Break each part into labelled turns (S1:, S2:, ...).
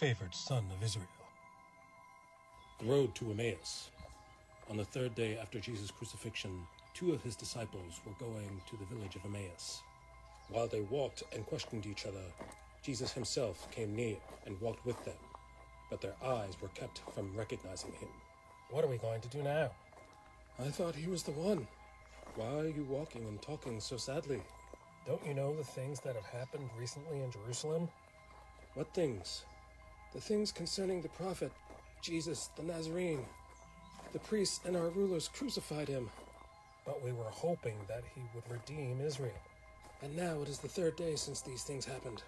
S1: favored son of Israel.
S2: The road to Emmaus. On the third day after Jesus' crucifixion, 2 of his disciples were going to the village of Emmaus. While they walked and questioned each other, Jesus himself came near and walked with them, but their eyes were kept from recognizing him.
S1: What are we going to do now?
S2: I thought he was the one. Why are you walking and talking so sadly?
S1: Don't you know the things that have happened recently in Jerusalem?
S2: What things? The things concerning the prophet, Jesus the Nazarene. The priests and our rulers crucified him.
S1: But we were hoping that he would redeem Israel.
S2: And now it is the 3rd day since these things happened.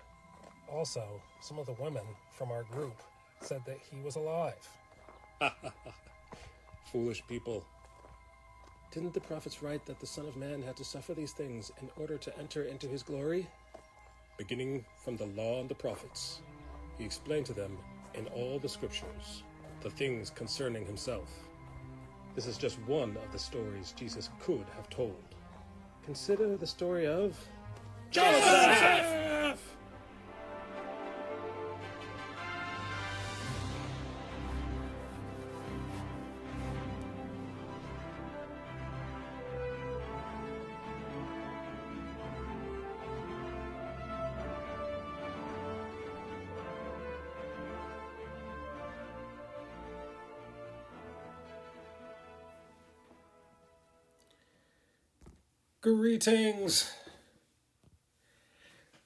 S1: Also, some of the women from our group said that he was alive.
S2: Foolish people. Didn't the prophets write that the Son of Man had to suffer these things in order to enter into his glory? Beginning from the law and the prophets, he explained to them in all the scriptures the things concerning himself. This is just one of the stories Jesus could have told. Consider the story of Joseph!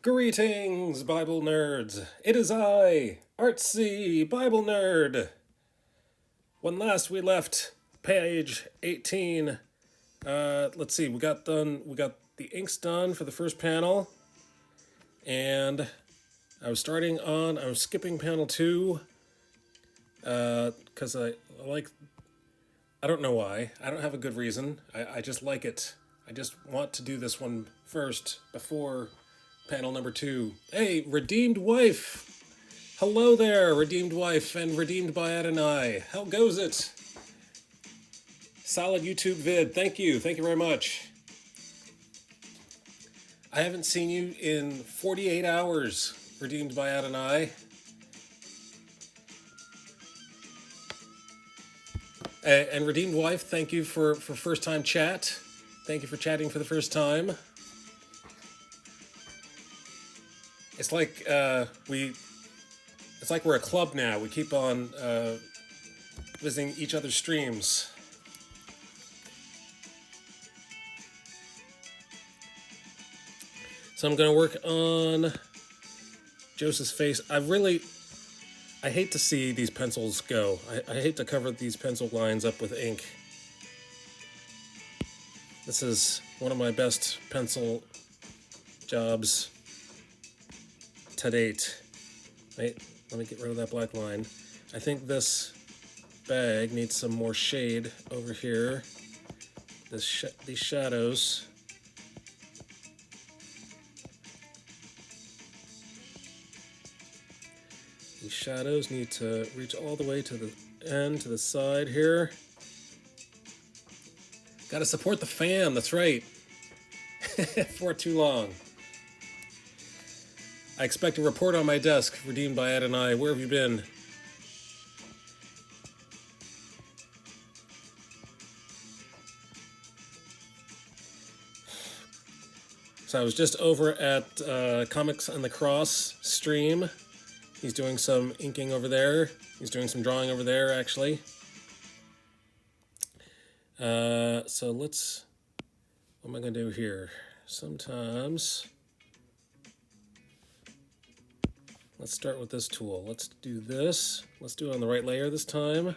S1: Greetings, Bible nerds. It is I, Artsy Bible Nerd. When last we left page 18, let's see, we got the inks done for the first panel, and I was skipping panel 2, because I don't know why. I don't have a good reason. I just like it. I just want to do this one first before panel number 2. Hey, Redeemed Wife! Hello there, Redeemed Wife and Redeemed by Adonai. How goes it? Solid YouTube vid. Thank you. Thank you very much. I haven't seen you in 48 hours, Redeemed by Adonai. And Redeemed Wife, thank you for first time chat. Thank you for chatting for the first time. It's like we're a club now. We keep on visiting each other's streams. So I'm going to work on Joseph's face. I hate to see these pencils go. I hate to cover these pencil lines up with ink. This is one of my best pencil jobs to date. Wait, let me get rid of that black line. I think this bag needs some more shade over here. These shadows. These shadows need to reach all the way to the end, to the side here. Gotta support the fam, that's right. For too long. I expect a report on my desk, Redeemed by Adonai. Where have you been? So I was just over at Comics on the Cross stream. He's doing some inking over there. He's doing some drawing over there, actually. So what am I going to do here? Sometimes, let's start with this tool. Let's do this. Let's do it on the right layer this time.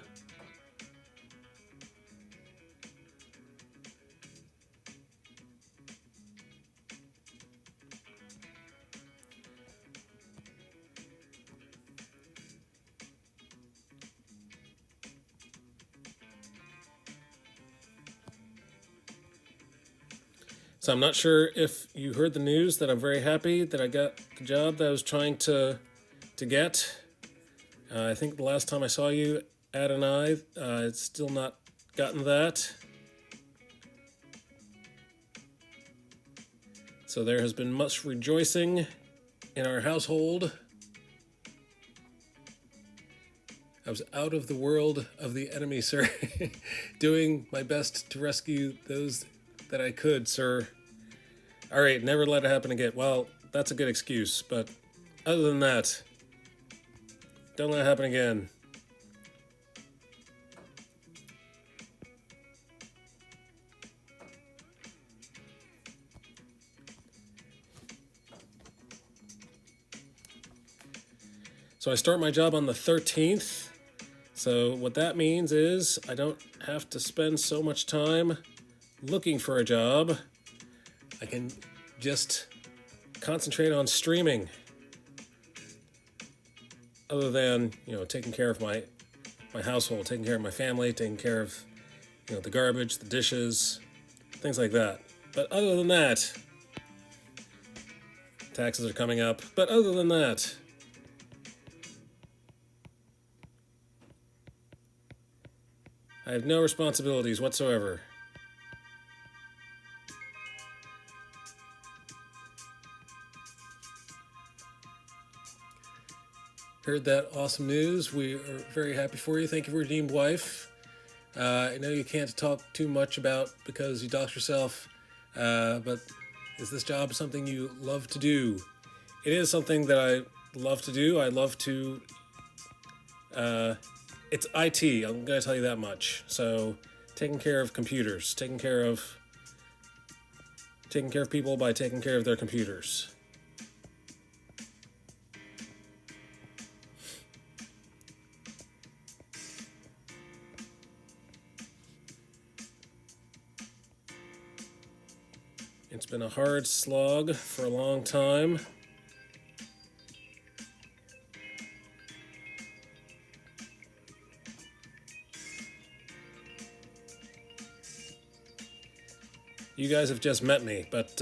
S1: So I'm not sure if you heard the news that I'm very happy that I got the job that I was trying to get. I think the last time I saw you, Adonai, it's still not gotten that. So there has been much rejoicing in our household. I was out of the world of the enemy, sir. Doing my best to rescue those that I could, sir. All right, never let it happen again. Well, that's a good excuse, but other than that, don't let it happen again. So I start my job on the 13th. So what that means is I don't have to spend so much time looking for a job. I can just concentrate on streaming. Other than, taking care of my household, taking care of my family, taking care of, the garbage, the dishes, things like that. But other than that, taxes are coming up. But other than that, I have no responsibilities whatsoever. Heard that awesome news. We are very happy for you. Thank you, redeemed wife. I know you can't talk too much about because you dox yourself, but is this job something you love to do? It is something that I love to do. I love to... it's IT, I'm going to tell you that much. So, taking care of computers, taking care of people by taking care of their computers. It's been a hard slog for a long time. You guys have just met me, but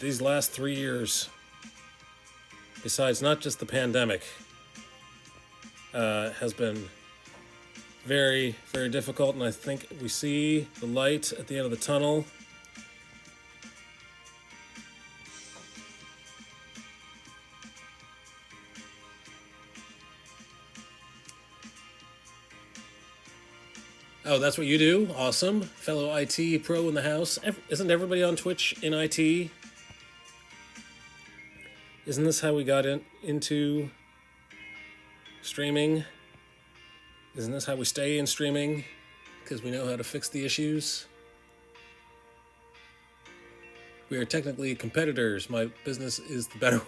S1: these last 3 years, besides not just the pandemic, has been very, very difficult, and I think we see the light at the end of the tunnel. Oh, that's what you do? Awesome. Fellow IT pro in the house. Isn't everybody on Twitch in IT? Isn't this how we got into streaming? Isn't this how we stay in streaming? Because we know how to fix the issues? We are technically competitors. My business is the better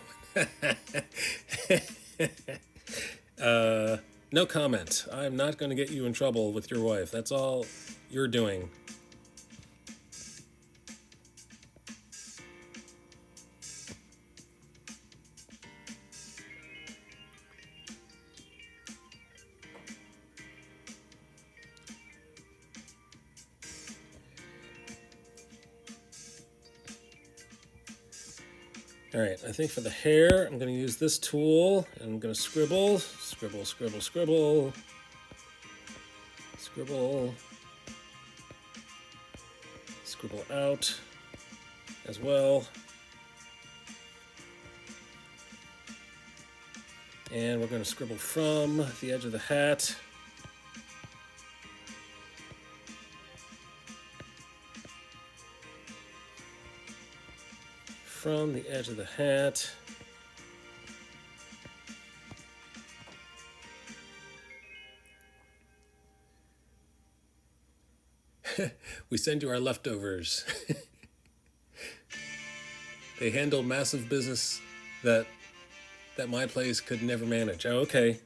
S1: one. No comment. I'm not going to get you in trouble with your wife. That's all you're doing. All right, I think for the hair, I'm going to use this tool, and I'm going to scribble, scribble, scribble, scribble, scribble, scribble out as well. And we're going to scribble from the edge of the hat. From the edge of the hat. We send you our leftovers. They handle massive business that my place could never manage. Oh, okay.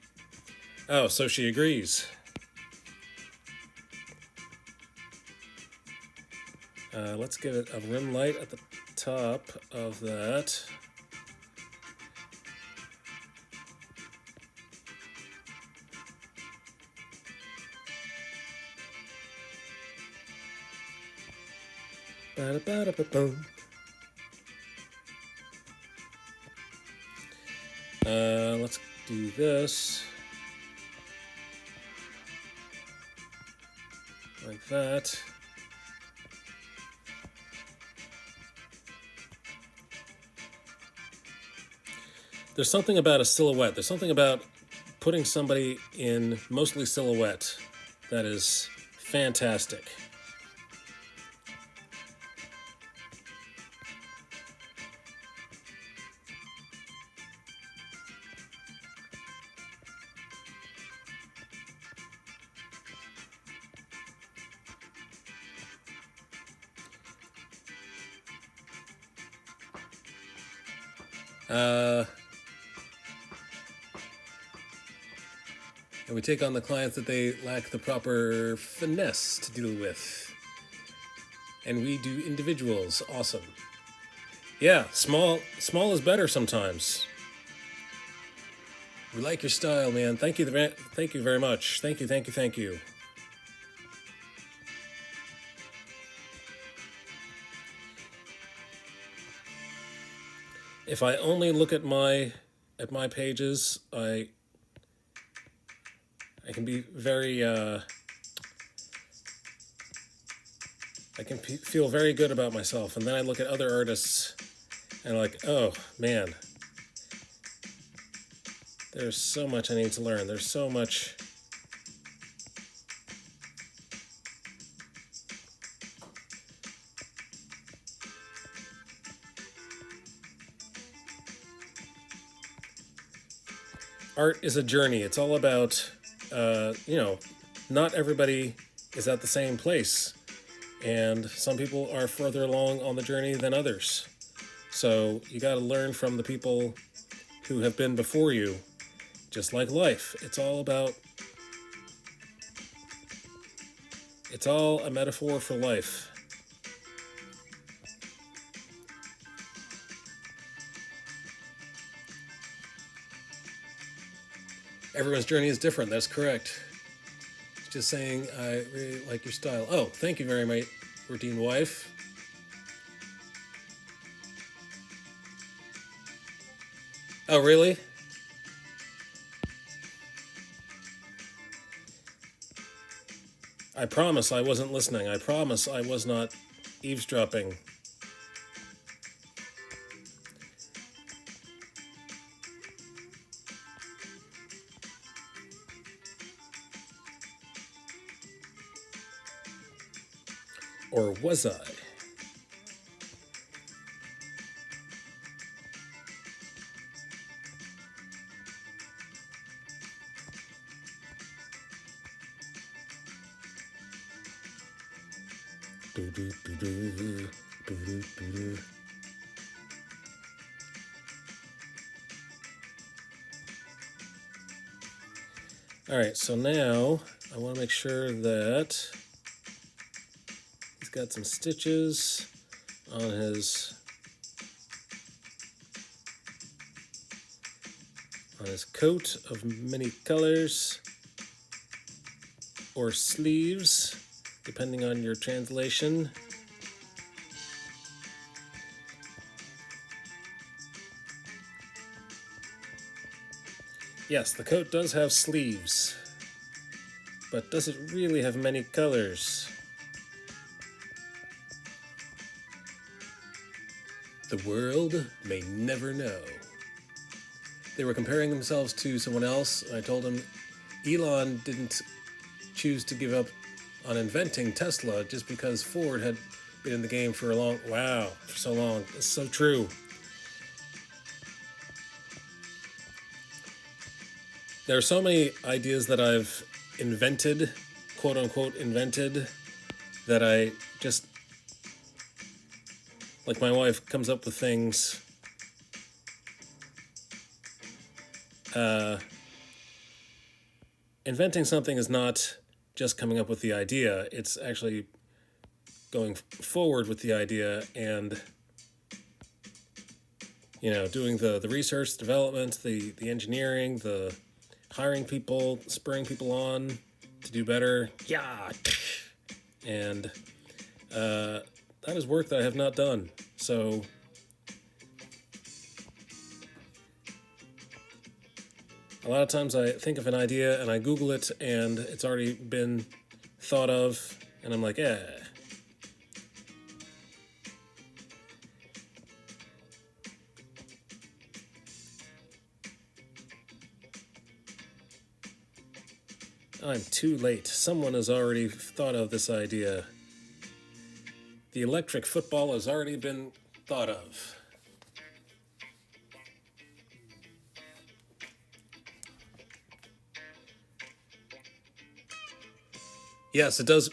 S1: Oh, so she agrees. Let's give it a rim light at the top of that. Ba-da-ba-da-ba-boom. Let's do this. Like that. There's something about a silhouette. There's something about putting somebody in mostly silhouette that is fantastic. And we take on the clients that they lack the proper finesse to deal with. And we do individuals. Awesome. Yeah, small is better sometimes. We like your style, man. Thank you very much. Thank you. If I only look at my pages, I can be very I can feel very good about myself, and then I look at other artists and I'm like, oh man, there's so much I need to learn. There's so much. Art is a journey. It's all about, not everybody is at the same place. And some people are further along on the journey than others. So you got to learn from the people who have been before you, just like life. It's all a metaphor for life. Everyone's journey is different. That's correct. Just saying, I really like your style. Oh, thank you very much, routine wife. Oh, really? I promise I wasn't listening. I promise I was not eavesdropping. Or was I? All right, so now I want to make sure that he's got some stitches on his coat of many colors, or sleeves, depending on your translation. Yes, the coat does have sleeves, but does it really have many colors? The world may never know. They were comparing themselves to someone else, and I told them Elon didn't choose to give up on inventing Tesla just because Ford had been in the game for so long. It's so true. There are so many ideas that I've invented, quote unquote invented, that I just, like my wife comes up with things. Inventing something is not just coming up with the idea, it's actually going forward with the idea and, doing the research, development, the engineering, the hiring people, spurring people on to do better. Yeah. And that is work that I have not done. So a lot of times I think of an idea and I Google it and it's already been thought of and I'm like, eh. I'm too late. Someone has already thought of this idea. The electric football has already been thought of. Yes, it does.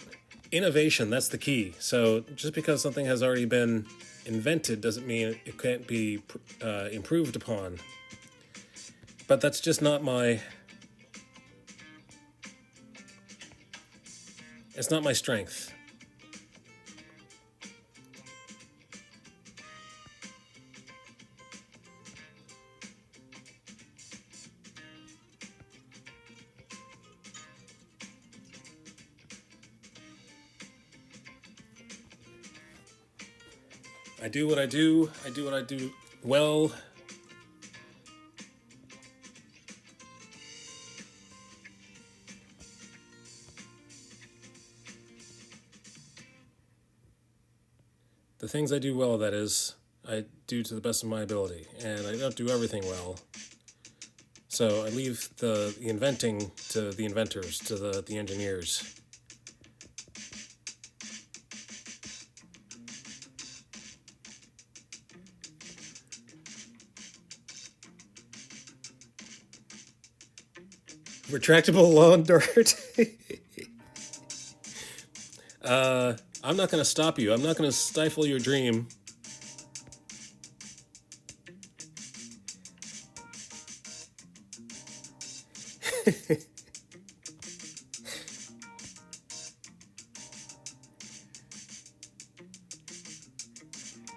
S1: Innovation, that's the key. So just because something has already been invented doesn't mean it can't be improved upon. But that's just not my... It's not my strength. I do what I do. I do what I do well. The things I do well, that is, I do to the best of my ability. And I don't do everything well. So I leave the inventing to the inventors, to the engineers. Retractable lawn dart. I'm not going to stop you. I'm not going to stifle your dream.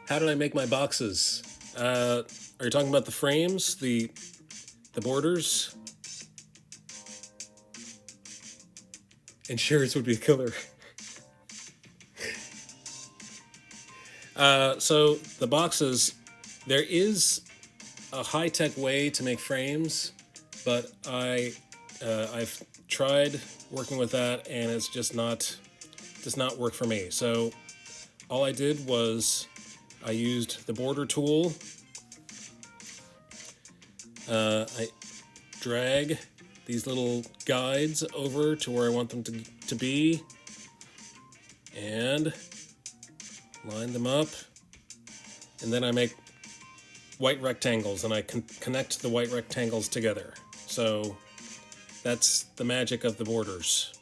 S1: How did I make my boxes? Are you talking about the frames, the borders? Insurance would be a killer. So the boxes, there is a high-tech way to make frames, but I've tried working with that, and it's just does not work for me. So all I did was I used the border tool. I drag these little guides over to where I want them to be, and line them up, and then I make white rectangles, and I connect the white rectangles together. So that's the magic of the borders.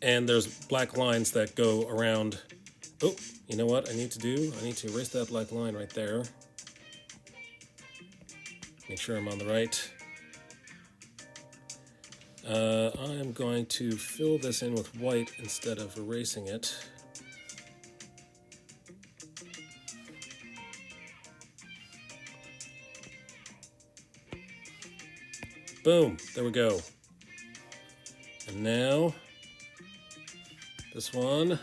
S1: And there's black lines that go around. Oh, you know what I need to do? I need to erase that black line right there. Make sure I'm on the right. I'm going to fill this in with white instead of erasing it. Boom, there we go. And now, this one.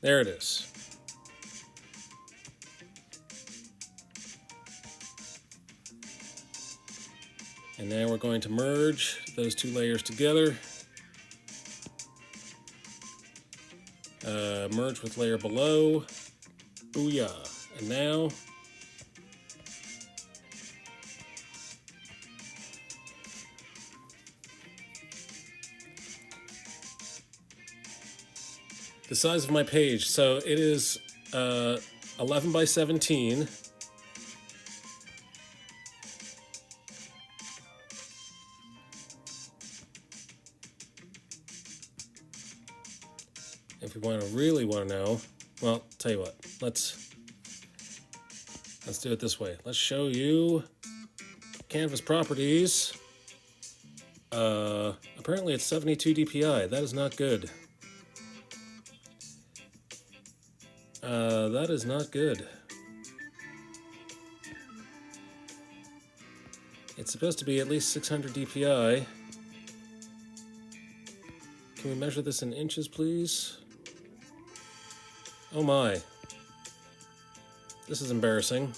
S1: There it is. And now we're going to merge those two layers together. Merge with layer below. Booyah. And now the size of my page. So it is 11 by 17. If you really want to know, well, tell you what, let's do it this way. Let's show you canvas properties. Apparently it's 72 dpi. That is not good. That is not good. It's supposed to be at least 600 dpi. Can we measure this in inches, please? Oh my. This is embarrassing.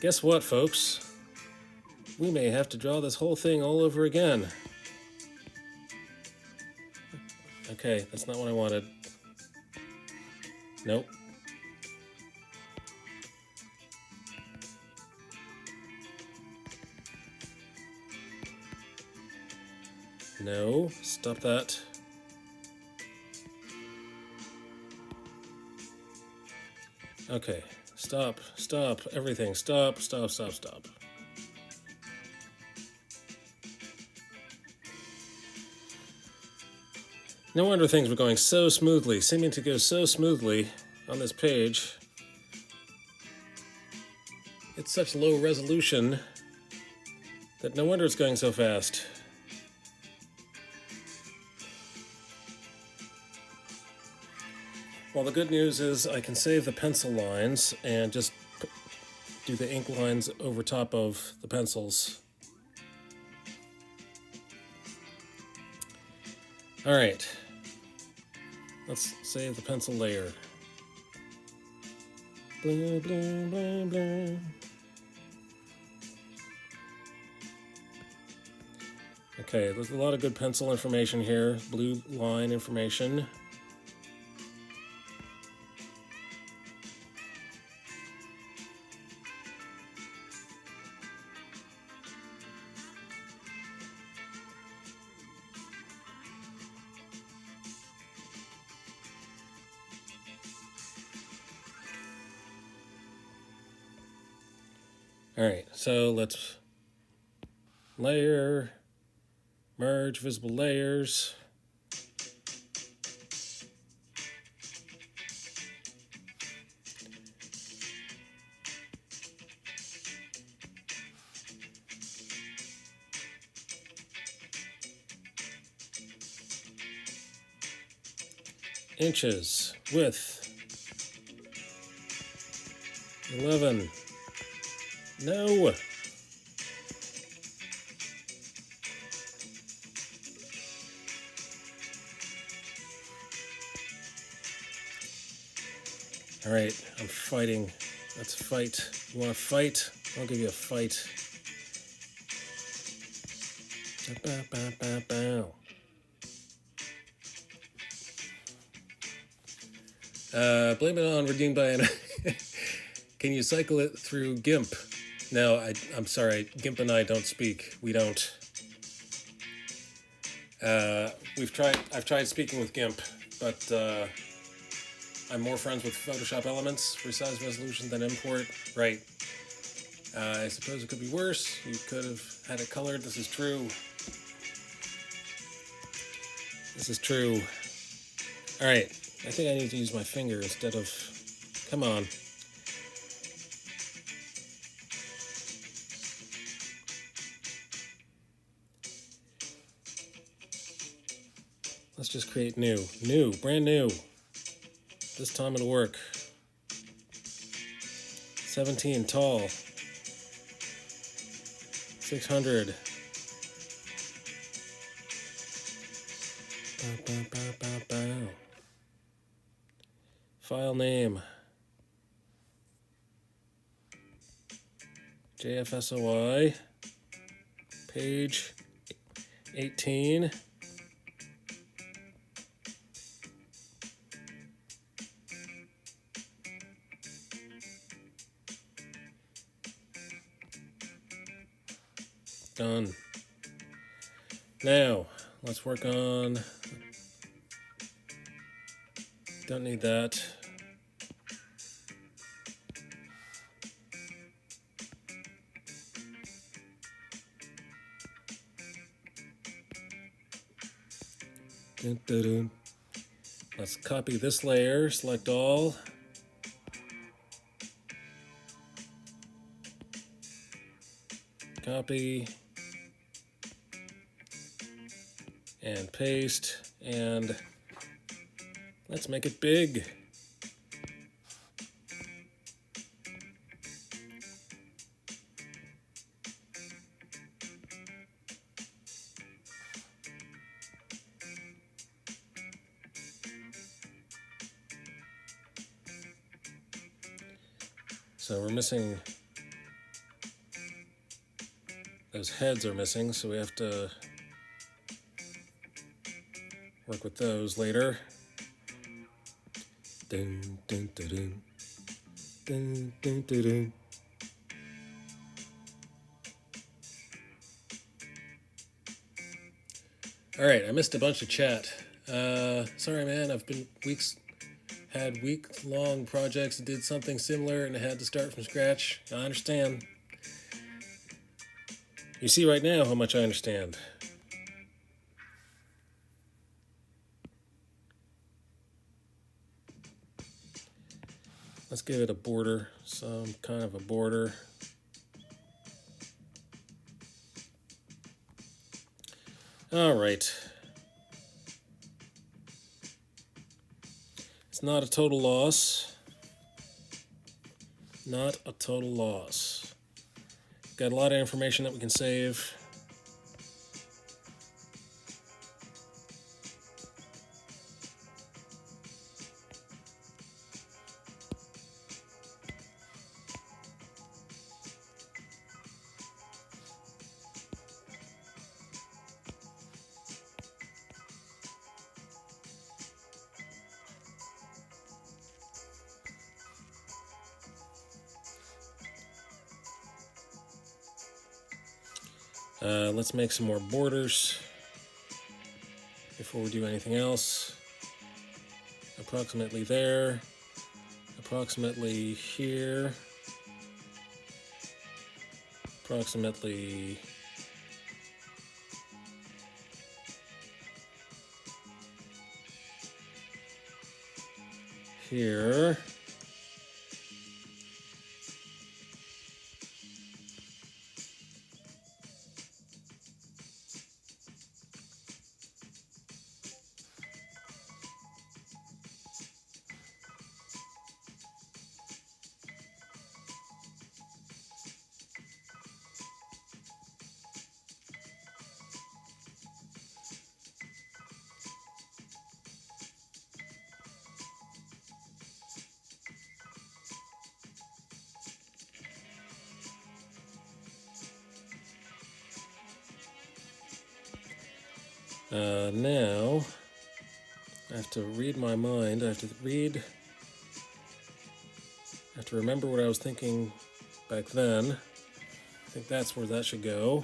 S1: Guess what, folks? We may have to draw this whole thing all over again. Okay, that's not what I wanted. Nope. No, stop that. Okay, stop, everything, stop. No wonder things were going so smoothly, seeming to go so smoothly on this page. It's such low resolution that no wonder it's going so fast. Well, the good news is I can save the pencil lines and just do the ink lines over top of the pencils. All right, let's save the pencil layer. Blah, blah, blah, blah. Okay, there's a lot of good pencil information here, blue line information. All right, so let's layer, merge visible layers. Inches, width, 11. No. All right, I'm fighting. Let's fight. You want to fight? I'll give you a fight. Blame it on redeemed by an. Can you cycle it through GIMP? No, I'm sorry. GIMP and I don't speak. We don't. I've tried speaking with GIMP, but I'm more friends with Photoshop Elements for size resolution than import. Right. I suppose it could be worse. You could have had it colored. This is true. This is true. All right. I think I need to use my finger instead of... Come on. Let's just create new. New. Brand new. This time it'll work. 17. Tall. 600. File name. JFSOI. Page 18. Done. Now, let's work on... Don't need that. Dun, dun, dun. Let's copy this layer, select all. Copy. And paste. And let's make it big. So we're missing Those heads are missing, so we have to work with those later. Dun, dun, dun, dun. Dun, dun, dun, dun. All right, I missed a bunch of chat. Sorry, man. I've been had week-long projects that did something similar, and I had to start from scratch. I understand. You see right now how much I understand. Let's give it a border, some kind of a border. All right. It's not a total loss. Not a total loss. Got a lot of information that we can save. Let's make some more borders before we do anything else. Approximately there. Approximately here. Approximately here. Now, I have to read my mind. I have to remember what I was thinking back then. I think that's where that should go.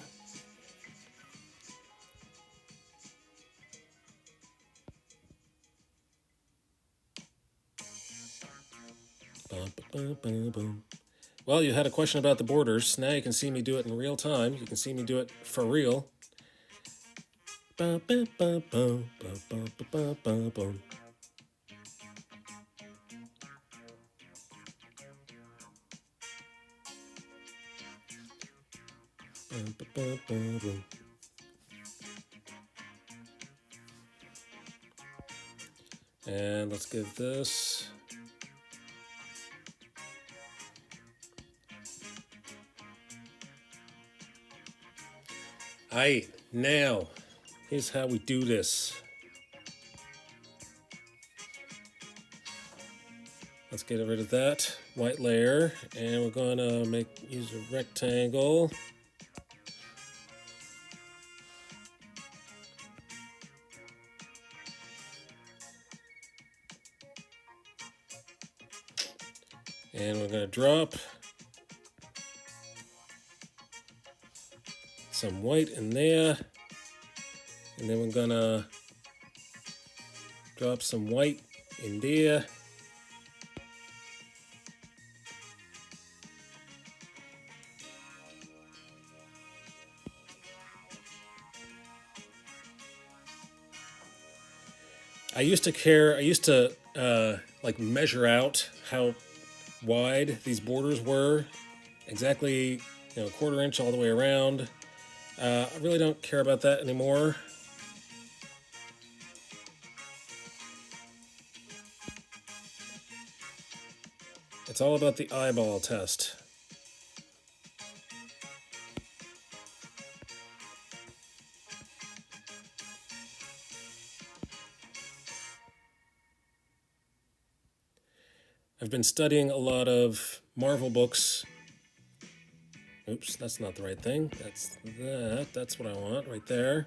S1: Well, you had a question about the borders. Now you can see me do it in real time. You can see me do it for real. And let's give this. Aight, now, here's how we do this. Let's get rid of that white layer, and we're gonna use a rectangle. And we're gonna drop some white in there, and then we're gonna drop some white in there. I used to like measure out how wide these borders were, exactly, a quarter inch all the way around. I really don't care about that anymore. It's all about the eyeball test. I've been studying a lot of Marvel books Oops, that's not the right thing. That's that. That's what I want right there.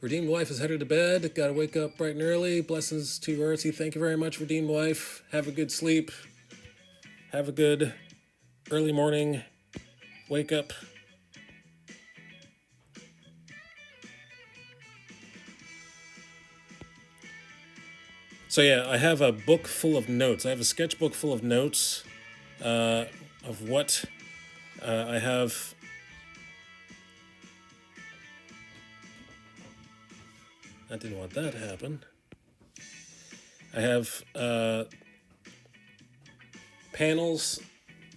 S1: Redeemed Wife is headed to bed. Gotta wake up bright and early. Blessings to Artsy. Thank you very much, Redeemed Wife. Have a good sleep. Have a good early morning. Wake up. So yeah, I have a book full of notes. I have a sketchbook full of notes of what I have. I didn't want that to happen. I have panels,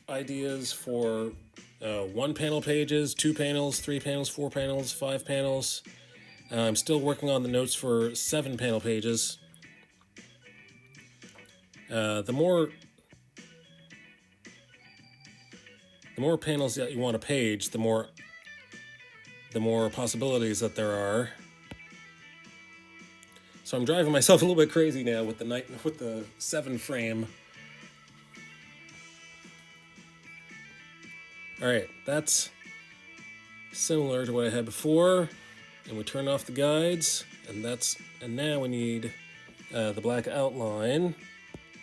S1: ideas for 1 panel pages, 2 panels, 3 panels, 4 panels, 5 panels. I'm still working on the notes for 7 panel pages. The more panels that you want a page, the more possibilities that there are. So I'm driving myself a little bit crazy now with the 7 frame. All right, that's similar to what I had before, and we turn off the guides, and now we need the black outline.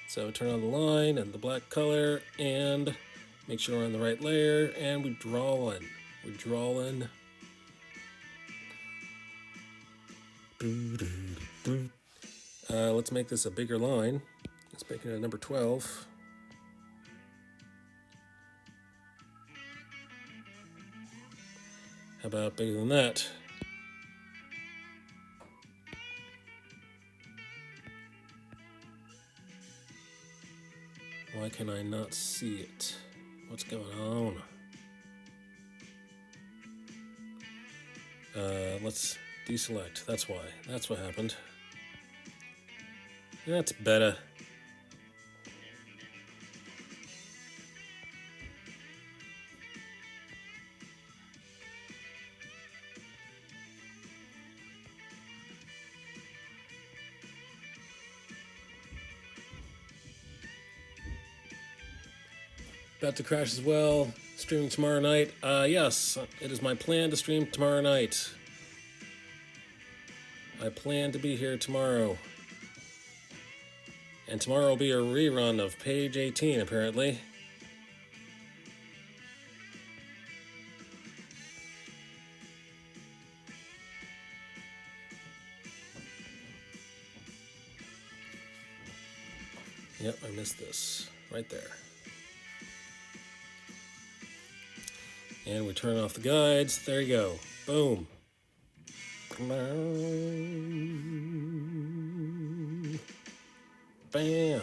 S1: So turn on the line and the black color, and make sure we're on the right layer, and we draw in. We draw in. Let's make this a bigger line. Let's make it a number 12. How about bigger than that? Why can I not see it? What's going on? Let's deselect. That's why. That's what happened. That's better. About to crash as well. Streaming tomorrow night. Yes, it is my plan to stream tomorrow night. I plan to be here tomorrow. And tomorrow will be a rerun of page 18, apparently. Yep, I missed this. Right there. And we turn off the guides. There you go. Boom. Bam.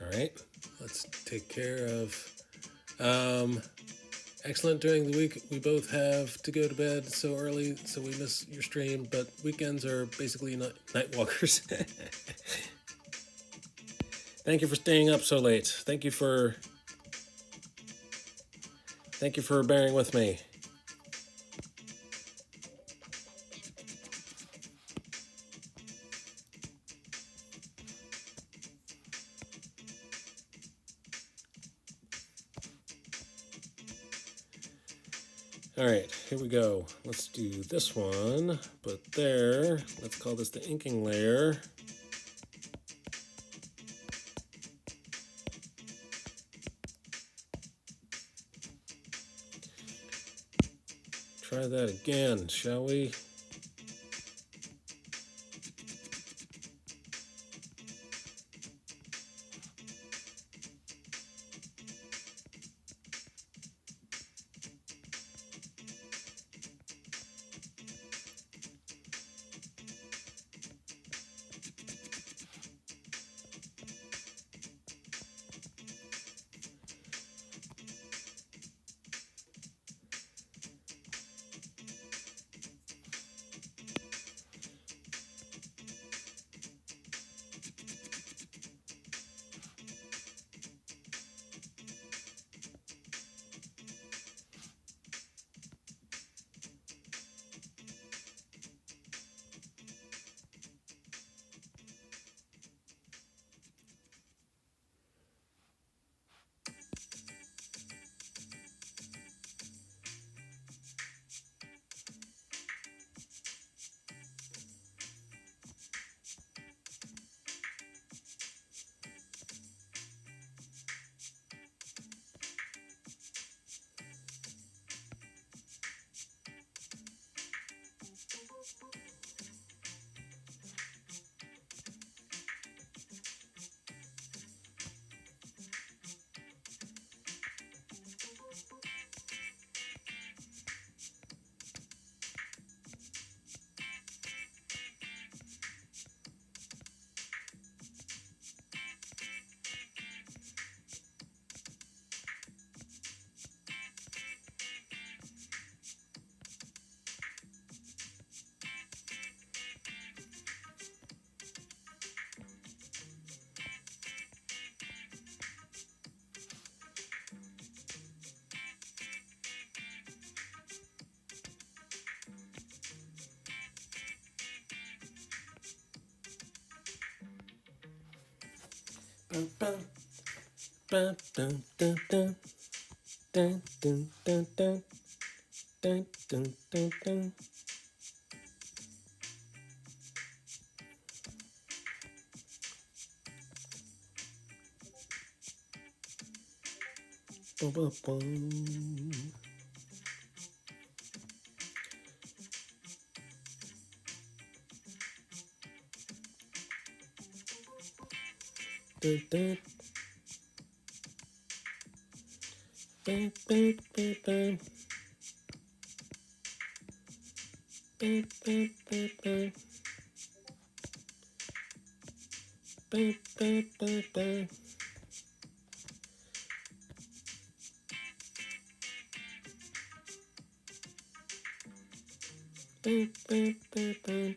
S1: All right, let's take care of excellent during the week. We both have to go to bed so early, so we miss your stream, but weekends are basically night walkers. Thank you for staying up so late. Thank you for bearing with me. All right, here we go. Let's do this one, but there. Let's call this the inking layer. Try that again, shall we? Bum, bum, bum, dun, dun, dun, dun, dun, dun, dun, dun, dun, dun, dun. Bum, bum, bum. Dun, dun. Bum, bum, bum, bum. Bum, bum, bum, bum. Bum, bum, bum, bum. Bum, bum, bum, bum.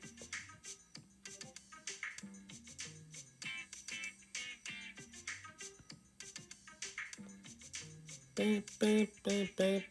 S1: Bum, bum, bum, bum.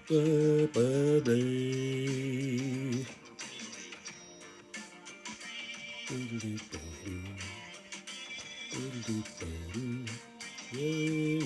S1: Ba-ba-dee. Doodly-doo-doo. Doodly-doo-doo. Yay.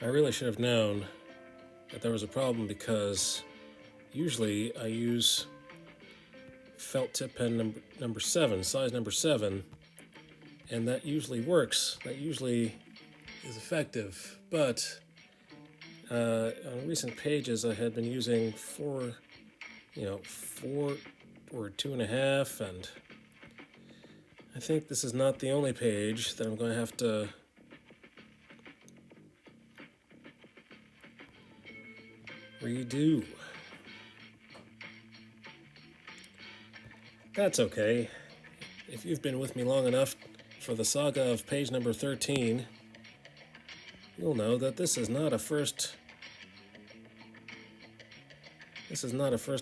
S1: I really should have known that there was a problem because usually I use felt tip pen number 7, size number 7, and that usually works. That usually is effective. But on recent pages, I had been using 4 or 2.5, and I think this is not the only page that I'm going to have to redo. That's okay. If you've been with me long enough for the saga of page number 13, you'll know that this is not a first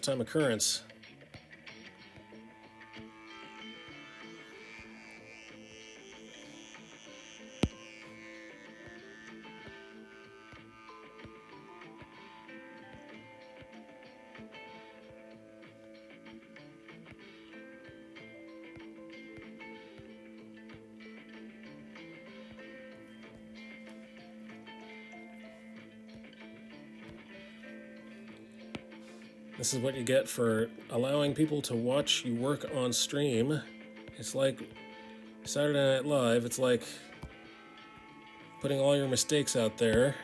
S1: time occurrence. This is what you get for allowing people to watch you work on stream. It's like Saturday Night Live. It's like putting all your mistakes out there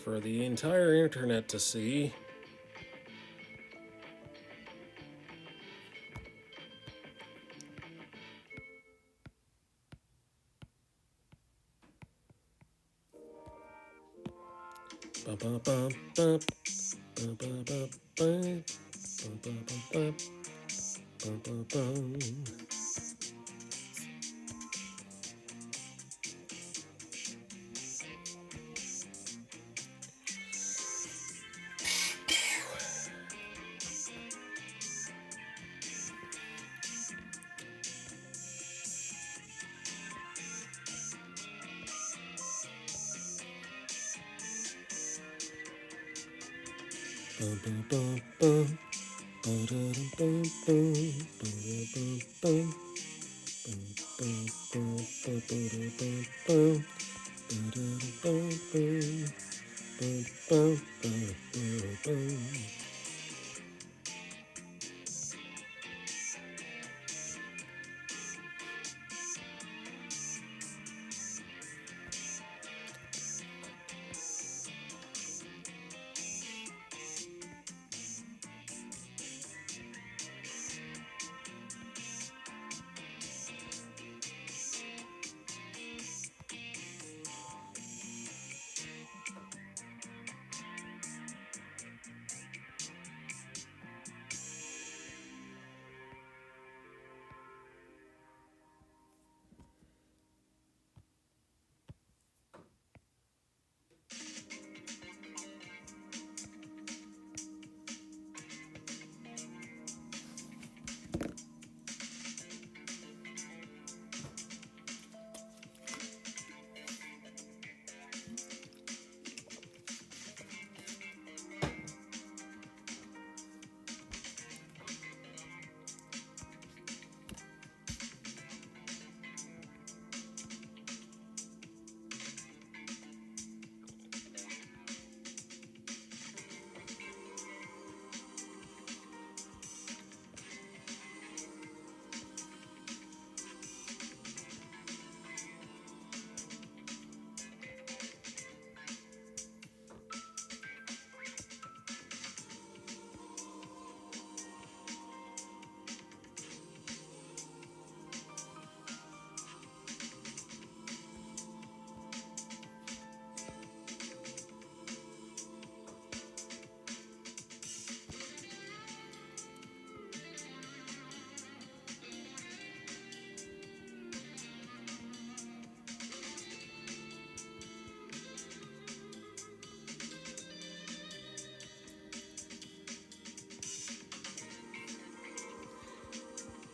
S1: for the entire internet to see. Bum, bum, bum, bum. Bum, bum, bum, bum. Bum, bum, bum, bum. Bum, bum, bum. Bum, bum, bum, bum. Ba-da-dum, bum, bum. Ba-da-bum, bum. Bum, bum, bum, ba-da-bum, bum. Ba-da-dum, bum. Bum, bum, bum, bum.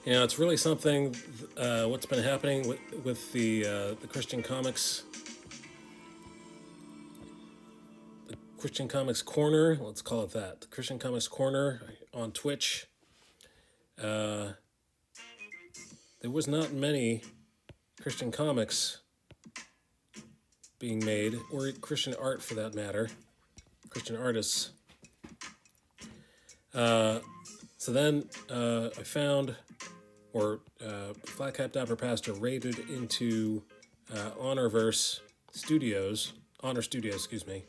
S1: You know, it's really something. What's been happening with the Christian comics, Christian Comics Corner. Let's call it that. The Christian Comics Corner on Twitch. There was not many Christian comics being made, or Christian art for that matter, Christian artists. So then I found, or Flat Cap Dapper Pastor raided into Honor Studios, excuse me.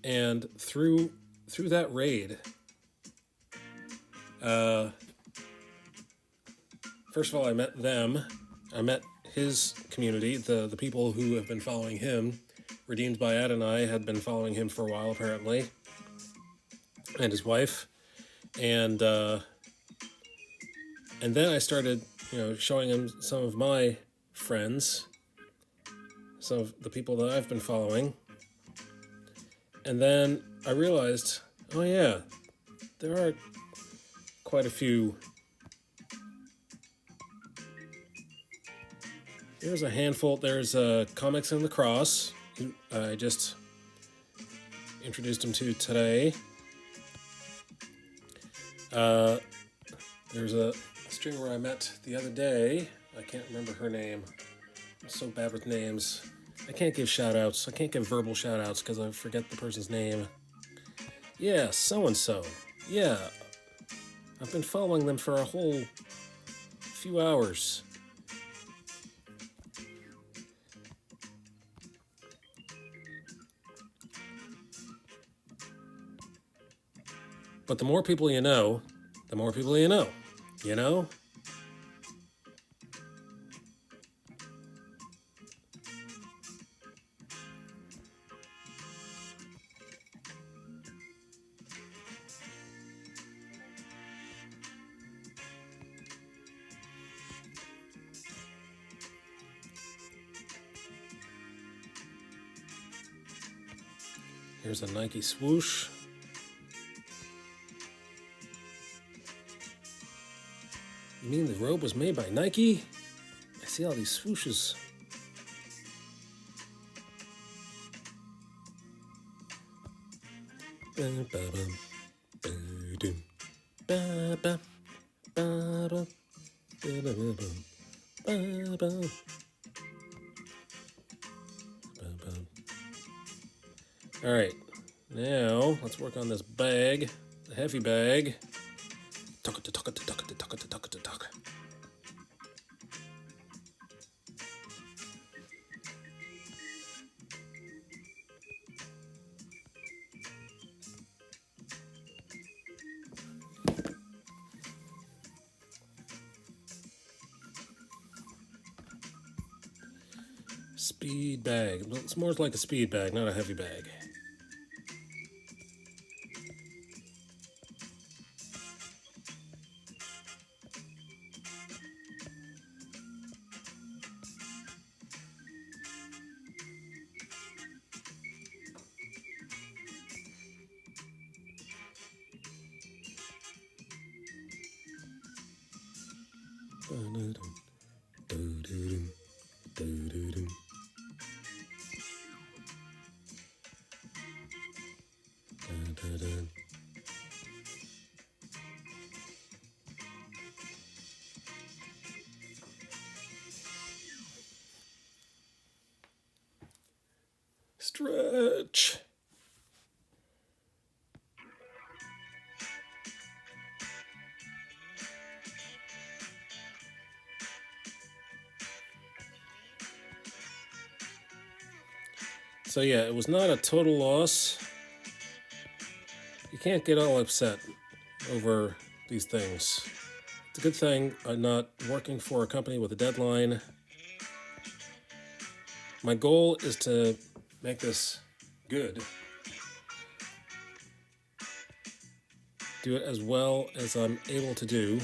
S1: And through that raid, first of all, I met them. I met his community, the people who have been following him. Redeemed by Adonai had been following him for a while, apparently, and his wife. And then I started, showing him some of my friends, some of the people that I've been following. And then I realized, oh yeah, there are quite a few. There's a handful. There's Comics and the Cross. I just introduced him to today. There's a streamer I met the other day. I can't remember her name. I'm so bad with names. I can't give shout-outs. I can't give verbal shout-outs because I forget the person's name. Yeah, so-and-so. Yeah. I've been following them for a whole few hours. But the more people you know, the more people you know. You know? Here's a Nike swoosh. You mean the robe was made by Nike? I see all these swooshes. All right, now let's work on this bag, the heavy bag. Speed bag. It's more like a speed bag, not a heavy bag. Stretch. So yeah, it was not a total loss. You can't get all upset over these things. It's a good thing I'm not working for a company with a deadline. My goal is to make this good. Do it as well as I'm able to do.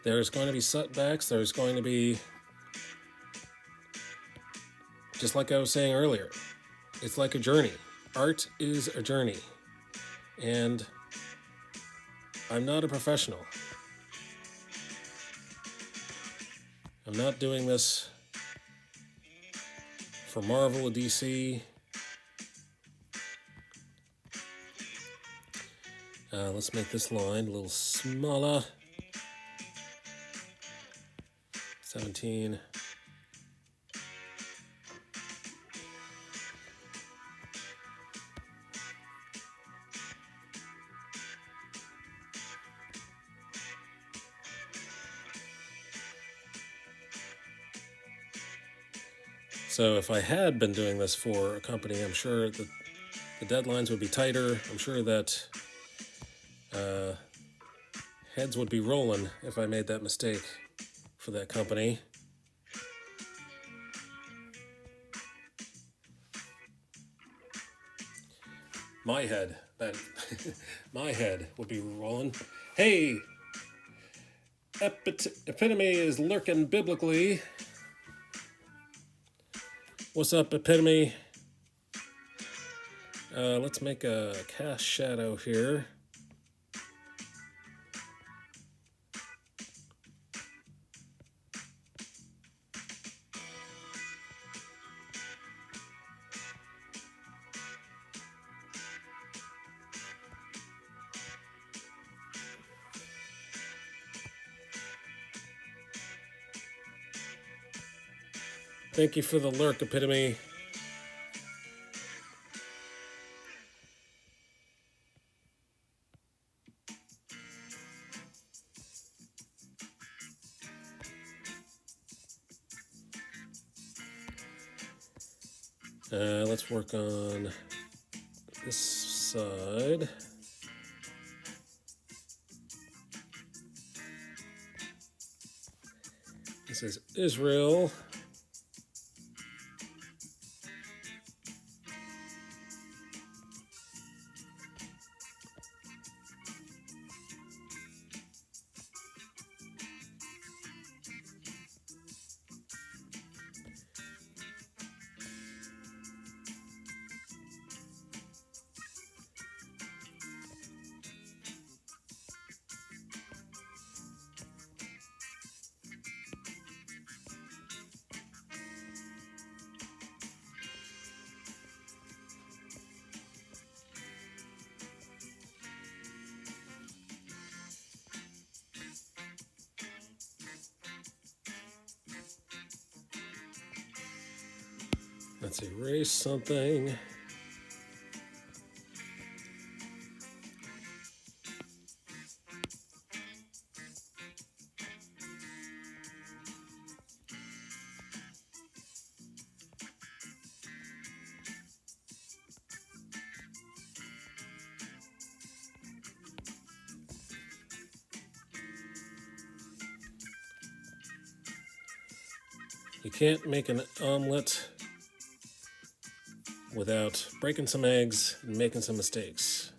S1: There's going to be setbacks. There's going to be, just like I was saying earlier, it's like a journey. Art is a journey. And I'm not a professional. I'm not doing this for Marvel or DC. Let's make this line a little smaller. 17. So if I had been doing this for a company, I'm sure that the deadlines would be tighter. I'm sure that heads would be rolling if I made that mistake for that company. My head, then, my head would be rolling. Hey, epitome is lurking biblically. What's up, epitome? Let's make a cast shadow here. Thank you for the lurk, epitome. Let's work on this side. This is Israel. Let's erase something. You can't make an omelet without breaking some eggs and making some mistakes.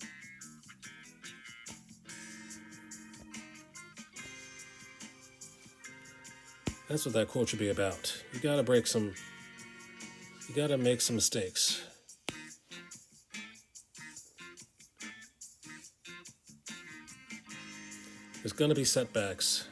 S1: That's what that quote should be about. You gotta make some mistakes. There's gonna be setbacks.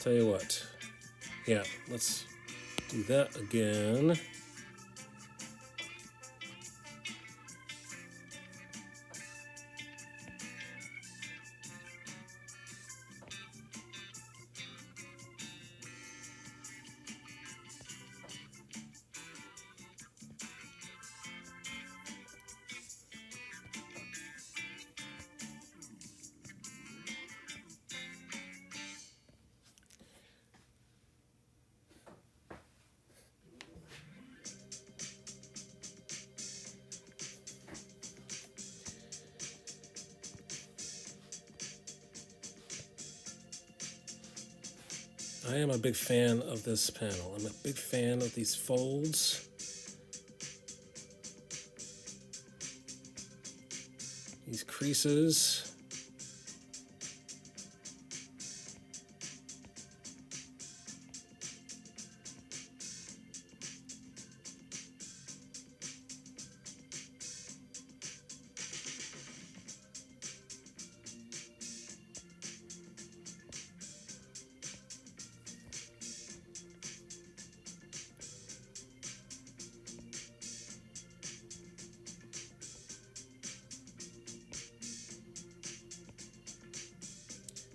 S1: Tell you what. Yeah, let's do that again. I am a big fan of this panel. I'm a big fan of these folds. These creases.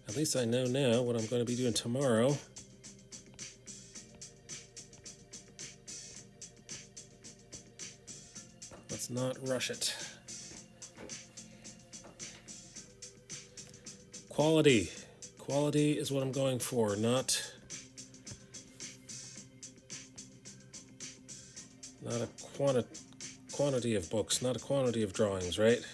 S1: At least I know now what I'm going to be doing tomorrow. Let's not rush it. Quality. Quality is what I'm going for, not a quantity of books, not a quantity of drawings, right?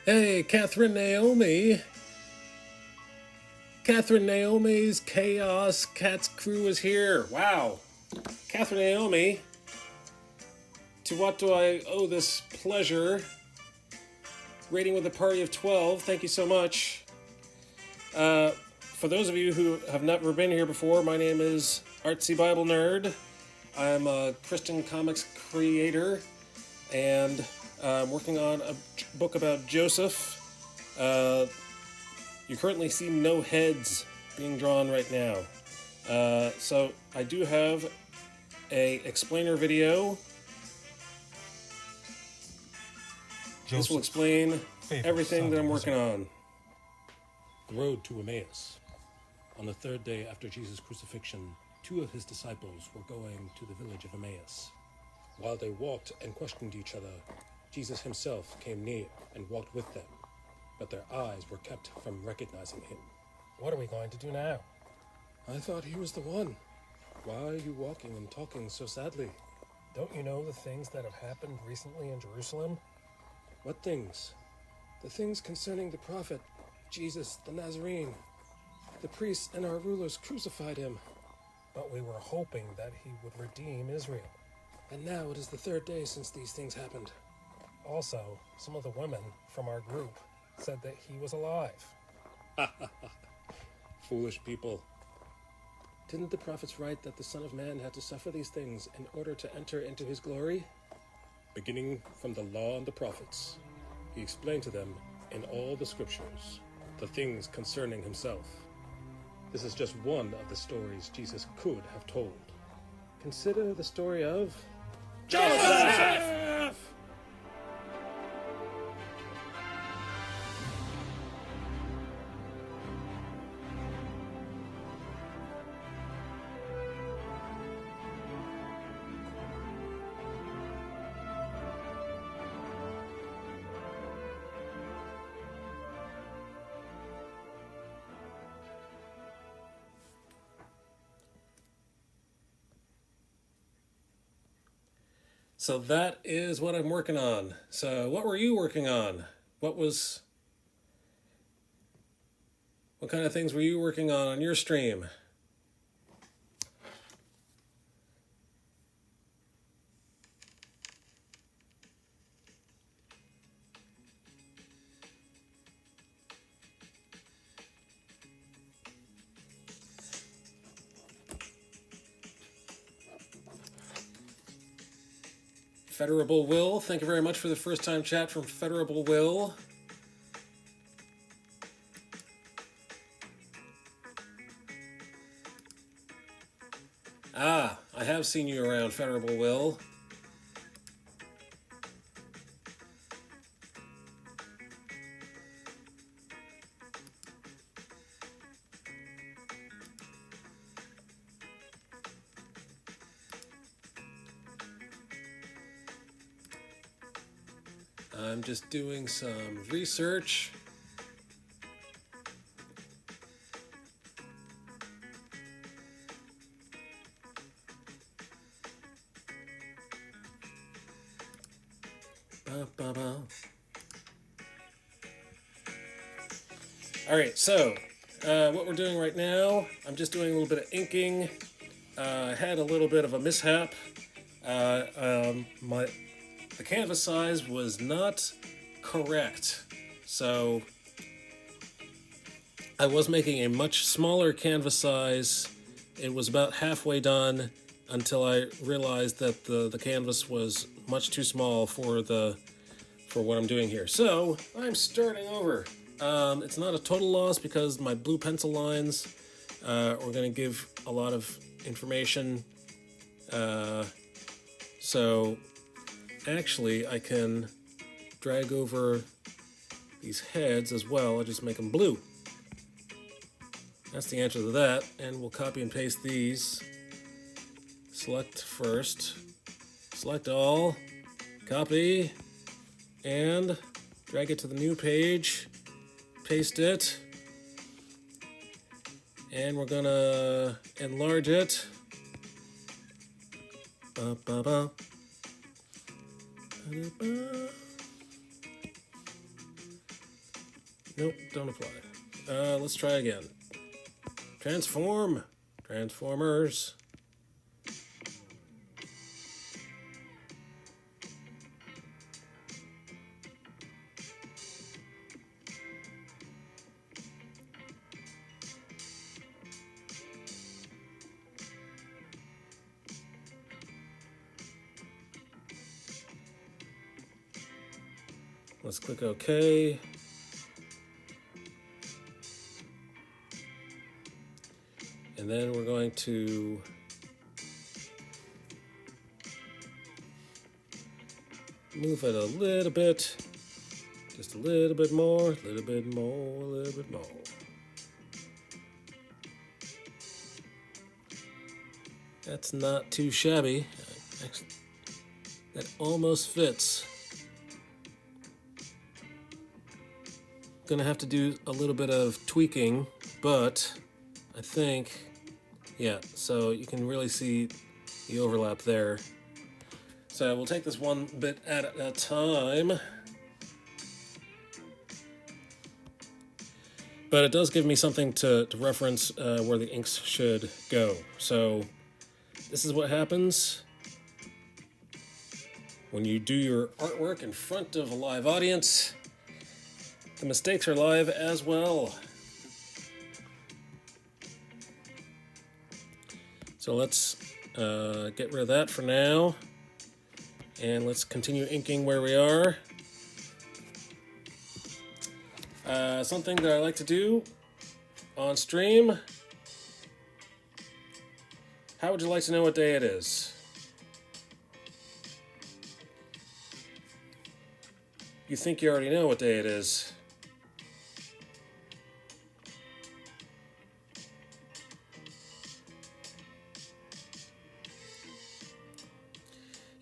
S1: Hey, Catherine Naomi. Catherine Naomi's Chaos Cats crew is here. Wow. Catherine Naomi, to what do I owe this pleasure? Rating with a party of 12. Thank you so much. For those of you who have never been here before, my name is Artsy Bible Nerd. I'm a Christian comics creator, and I'm working on a book about Joseph. You currently see no heads being drawn right now. So I do have a explainer video. This will explain everything that I'm working on.
S2: The road to Emmaus. On the third day after Jesus' crucifixion, 2 of his disciples were going to the village of Emmaus. While they walked and questioned each other, Jesus himself came near and walked with them, but their eyes were kept from recognizing him.
S1: What are we going to do now?
S2: I thought he was the one. Why are you walking and talking so sadly?
S1: Don't you know the things that have happened recently in Jerusalem?
S2: What things? The things concerning the prophet, Jesus the Nazarene. The priests and our rulers crucified him.
S1: But we were hoping that he would redeem Israel.
S2: And now it is the 3rd day since these things happened.
S1: Also, some of the women from our group said that he was alive.
S2: Foolish people. Didn't the prophets write that the Son of Man had to suffer these things in order to enter into his glory? Beginning from the law and the prophets, he explained to them in all the scriptures the things concerning himself. This is just one of the stories Jesus could have told. Consider the story of Joseph!
S1: So that is what I'm working on. So what were you working on? What kind of things were you working on your stream? Federable Will, thank you very much for the first time chat from Federable Will. Ah, I have seen you around, Federable Will. I'm just doing some research. All right, so what we're doing right now, I'm just doing a little bit of inking. I had a little bit of a mishap. The canvas size was not correct, so I was making a much smaller canvas size. It was about halfway done until I realized that the canvas was much too small for what I'm doing here. So I'm starting over. It's not a total loss because my blue pencil lines are going to give a lot of information. So actually I can drag over these heads as well. I'll just make them blue. That's the answer to that. And we'll copy and paste these. Select first. Select all. Copy. And drag it to the new page. Paste it. And we're gonna enlarge it. Nope, don't apply. Let's try again. Transform. Transformers. Let's click OK. And then we're going to move it a little bit, just a little bit more, a little bit more, a little bit more. That's not too shabby. Actually, that almost fits. Gonna have to do a little bit of tweaking, but I think, yeah, so you can really see the overlap there. So we'll take this one bit at a time. But it does give me something to reference where the inks should go. So this is what happens when you do your artwork in front of a live audience. The mistakes are live as well. So let's get rid of that for now. And let's continue inking where we are. Something that I like to do on stream How would you like to know what day it is? You think you already know what day it is.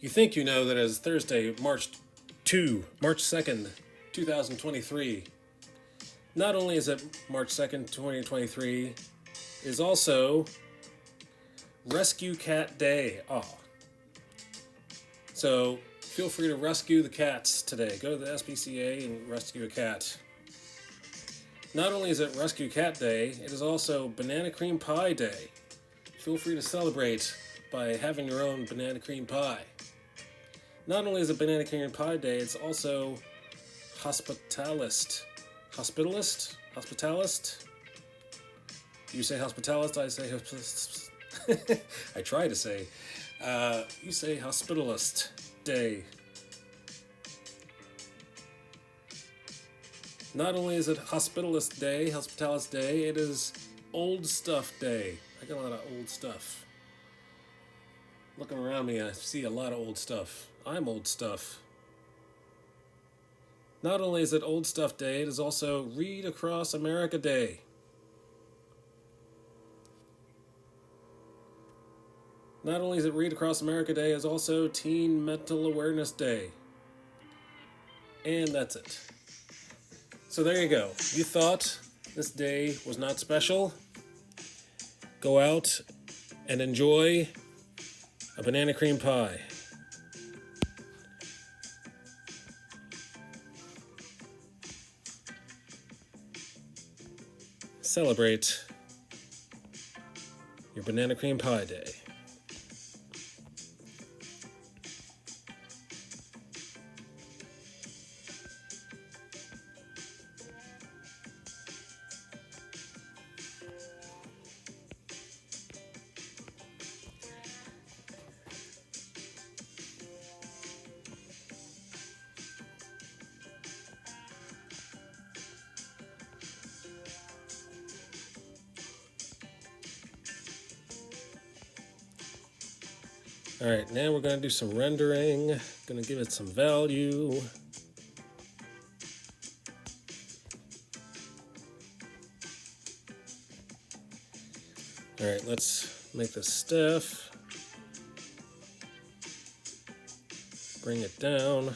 S1: You think you know that it is Thursday, March 2nd, 2023. Not only is it March 2nd, 2023, it is also Rescue Cat Day. So feel free to rescue the cats today. Go to the SPCA and rescue a cat. Not only is it Rescue Cat Day, it is also Banana Cream Pie Day. Feel free to celebrate by having your own banana cream pie. Not only is it Banana Cream Pie Day, it's also Hospitalist. Hospitalist? You say hospitalist, I say I try to say. You say Hospitalist Day. Not only is it Hospitalist Day, it is Old Stuff Day. I got a lot of old stuff. Looking around me, I see a lot of old stuff. I'm old stuff. Not only is it Old Stuff Day, it is also Read Across America Day. Not only is it Read Across America Day, it is also Teen Mental Awareness Day. And that's it. So there you go. You thought this day was not special? Go out and enjoy a banana cream pie. Celebrate your Banana Cream Pie Day. Alright, now we're going to do some rendering. Going to give it some value. Alright, let's make this stiff. Bring it down.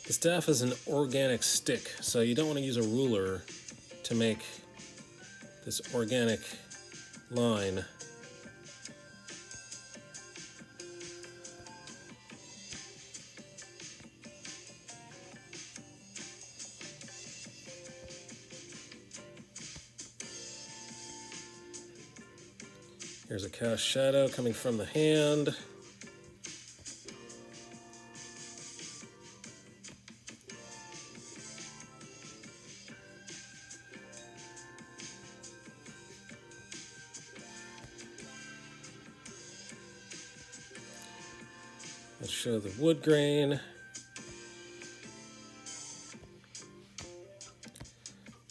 S1: The staff is an organic stick, so you don't want to use a ruler to make this organic line. Here's a cast shadow coming from the hand. Let's show the wood grain.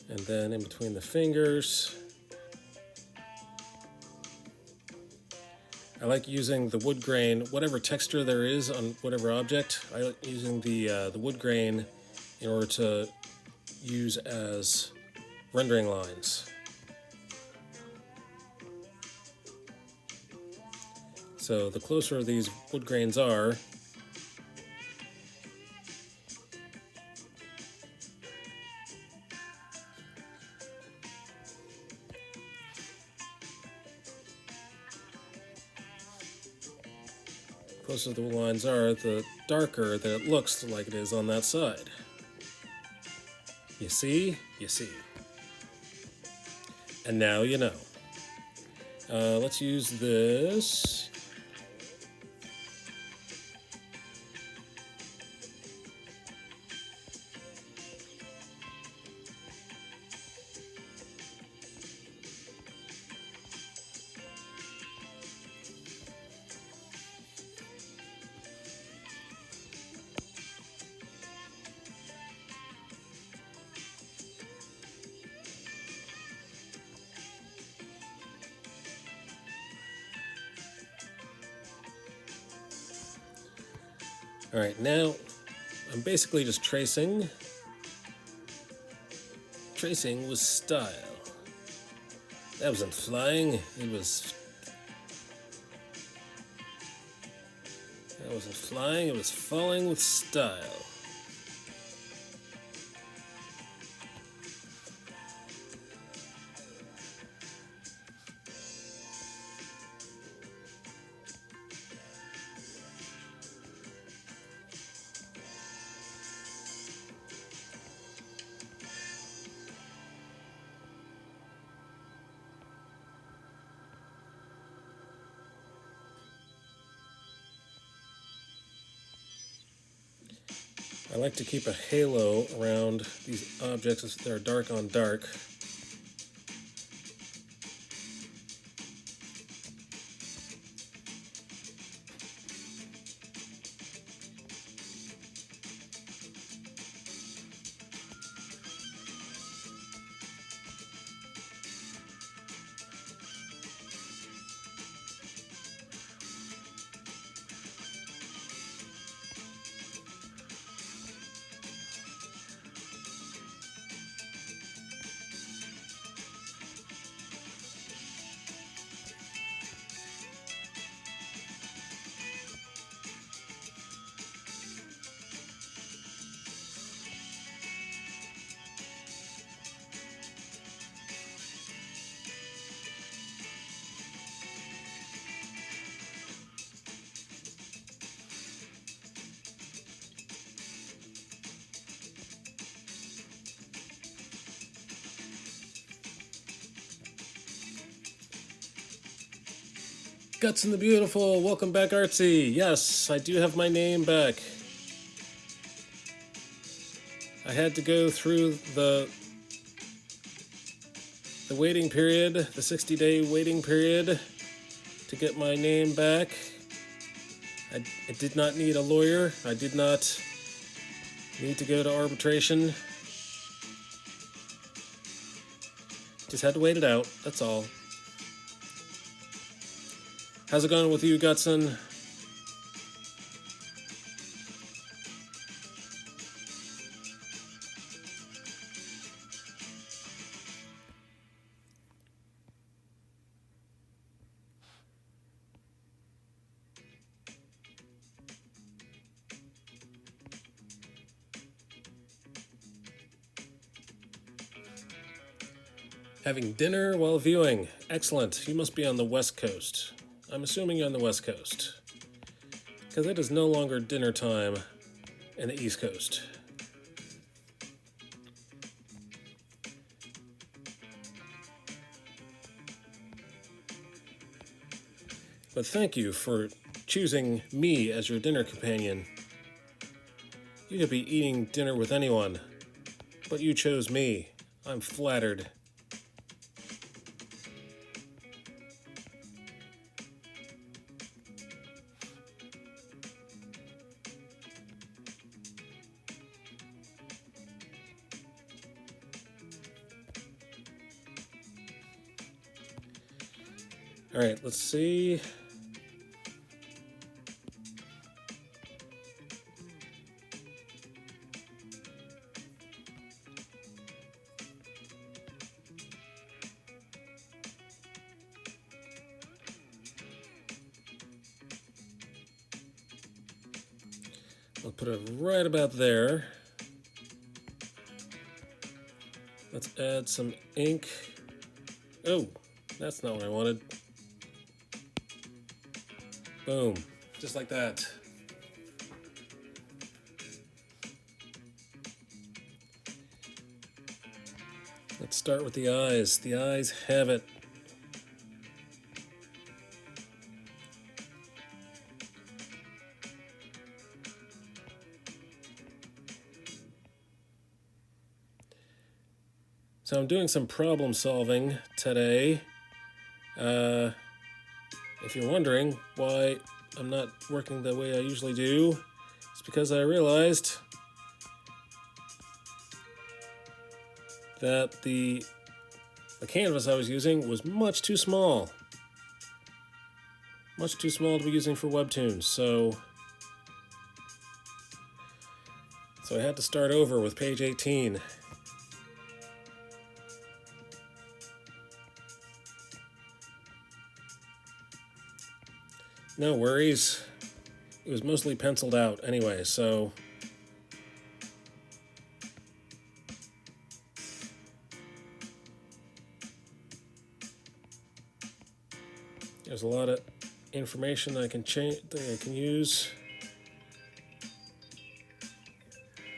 S1: And then in between the fingers. I like using the wood grain, whatever texture there is on whatever object. I like using the wood grain in order to use as rendering lines. So the closer these wood grains are, closer the lines are, the darker that it looks like it is on that side. You see? You see. And now you know. Let's use this. Alright, now I'm basically just tracing. Tracing with style. That wasn't flying, it was... That wasn't flying, it was falling with style. I like to keep a halo around these objects that are dark on dark. Guts and the Beautiful, welcome back, Artsy. Yes, I do have my name back. I had to go through the waiting period, the 60-day waiting period, to get my name back. I did not need a lawyer. I did not need to go to arbitration. Just had to wait it out, that's all. How's it going with you, Gutson? Having dinner while viewing. Excellent. You must be on the West Coast. I'm assuming you're on the West Coast, because it is no longer dinner time in the East Coast. But thank you for choosing me as your dinner companion. You could be eating dinner with anyone, but you chose me. I'm flattered. All right, let's see. I'll put it right about there. Let's add some ink. Oh, that's not what I wanted. Boom, just like that. Let's start with the eyes. The eyes have it. So I'm doing some problem solving today. If you're wondering why I'm not working the way I usually do, it's because I realized that the canvas I was using was much too small. Much too small to be using for Webtoon, so So I had to start over with page 18. No worries. It was mostly penciled out anyway, so there's a lot of information that I can use.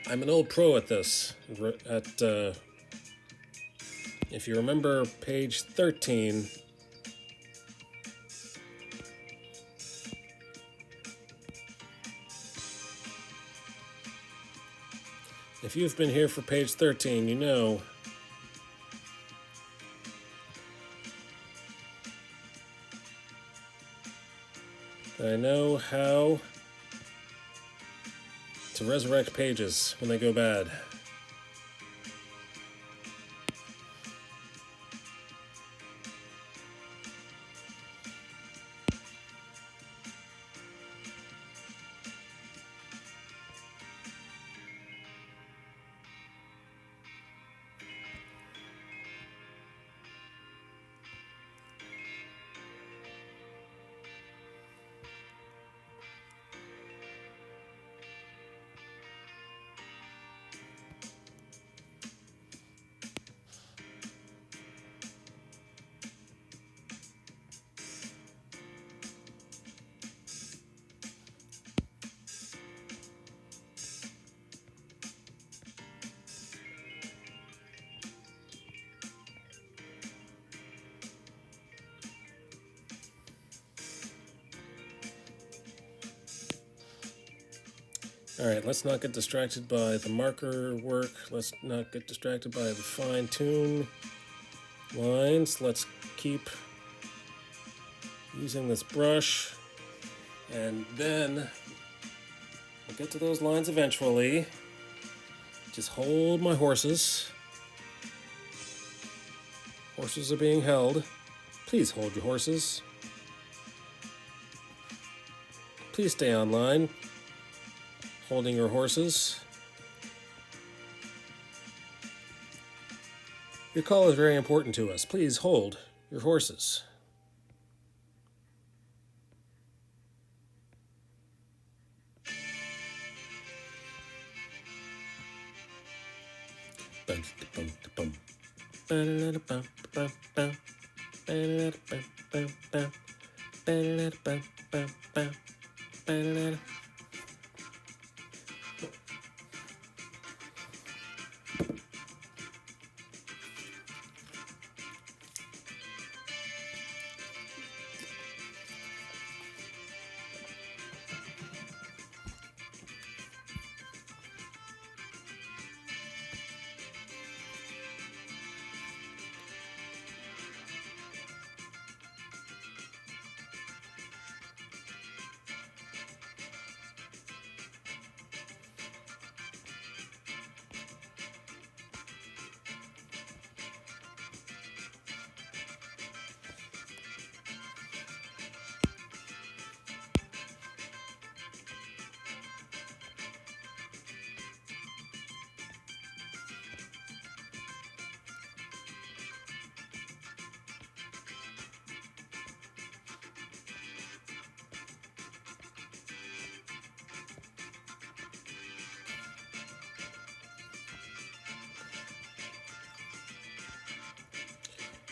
S1: I'm an old pro at this. If you remember page 13, if you've been here for page 13, you know that I know how to resurrect pages when they go bad. Alright, let's not get distracted by the marker work. Let's not get distracted by the fine-tune lines. Let's keep using this brush. And then we'll get to those lines eventually. Just hold my horses. Horses are being held. Please hold your horses. Please stay online. Holding your horses. Your call is very important to us. Please hold your horses.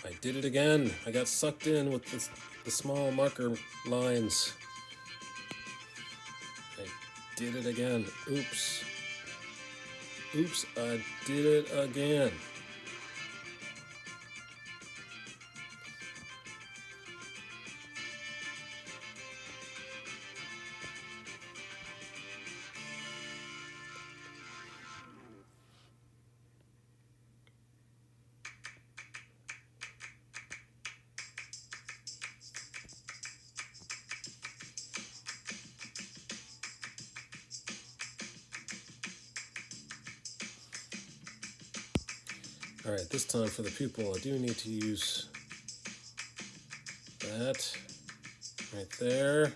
S1: I did it again. I got sucked in with the small marker lines. I did it again. Oops. Oops, I did it again. Alright, this time for the pupil, I do need to use that right there.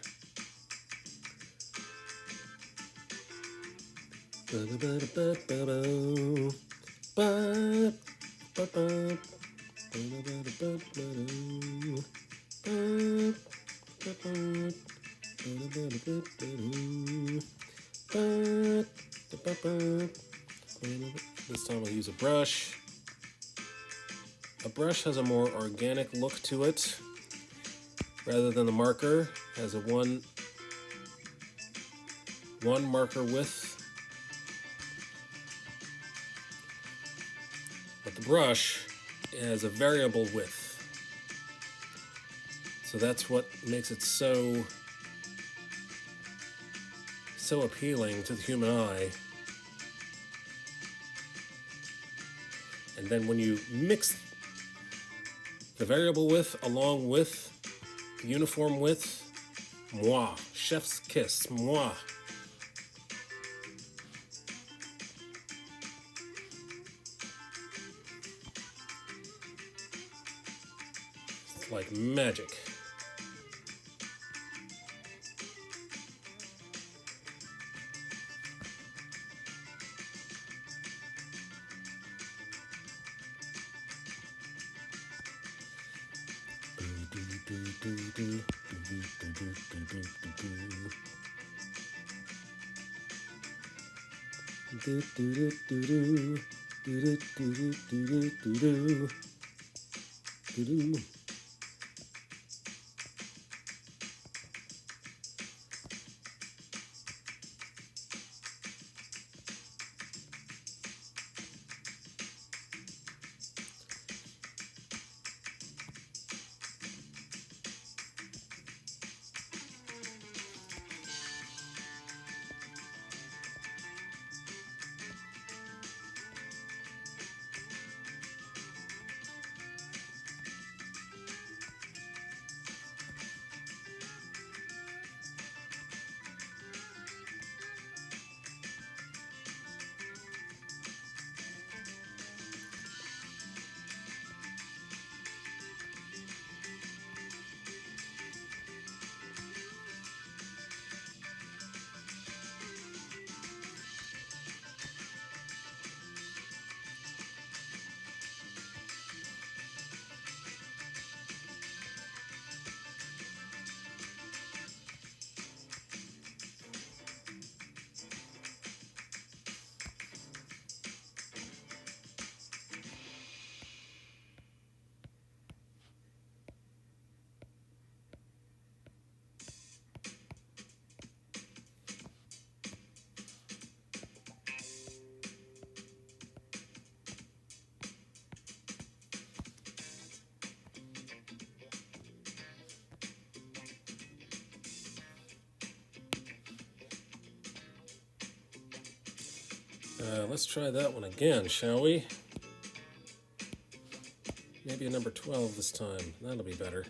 S1: This time I'll use a brush. A brush has a more organic look to it rather than the marker. It has a one marker width. But the brush has a variable width. So that's what makes it so appealing to the human eye. And then when you mix the variable width along with the uniform width, moi, chef's kiss, moi. It's like magic. Let's try that one again, shall we? Maybe a number 12 this time. That'll be better.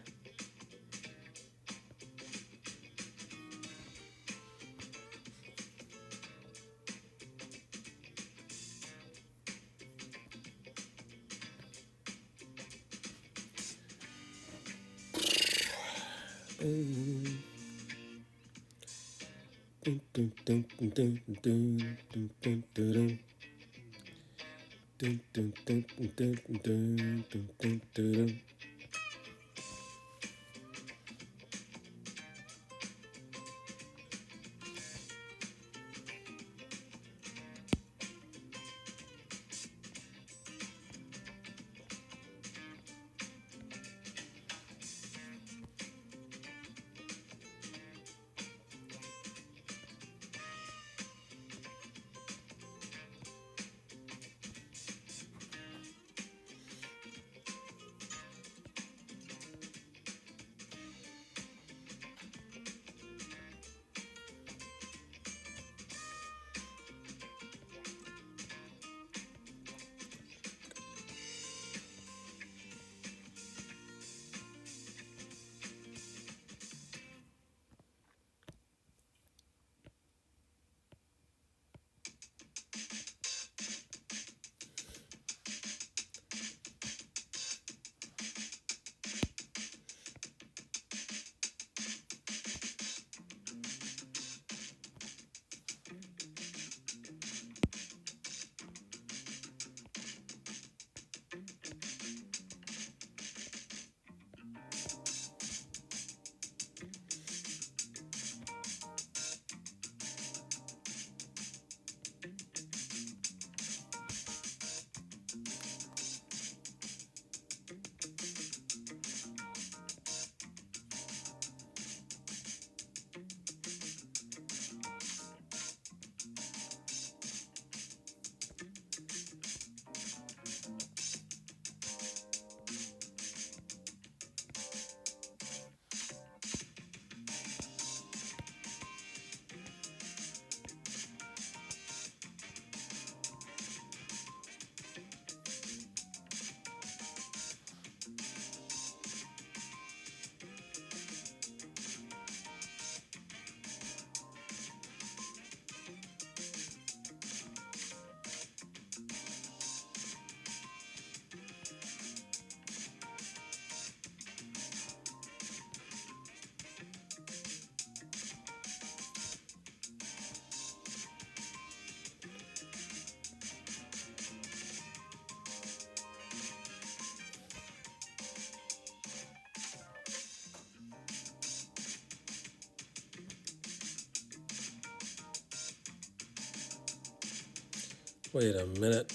S1: Wait a minute.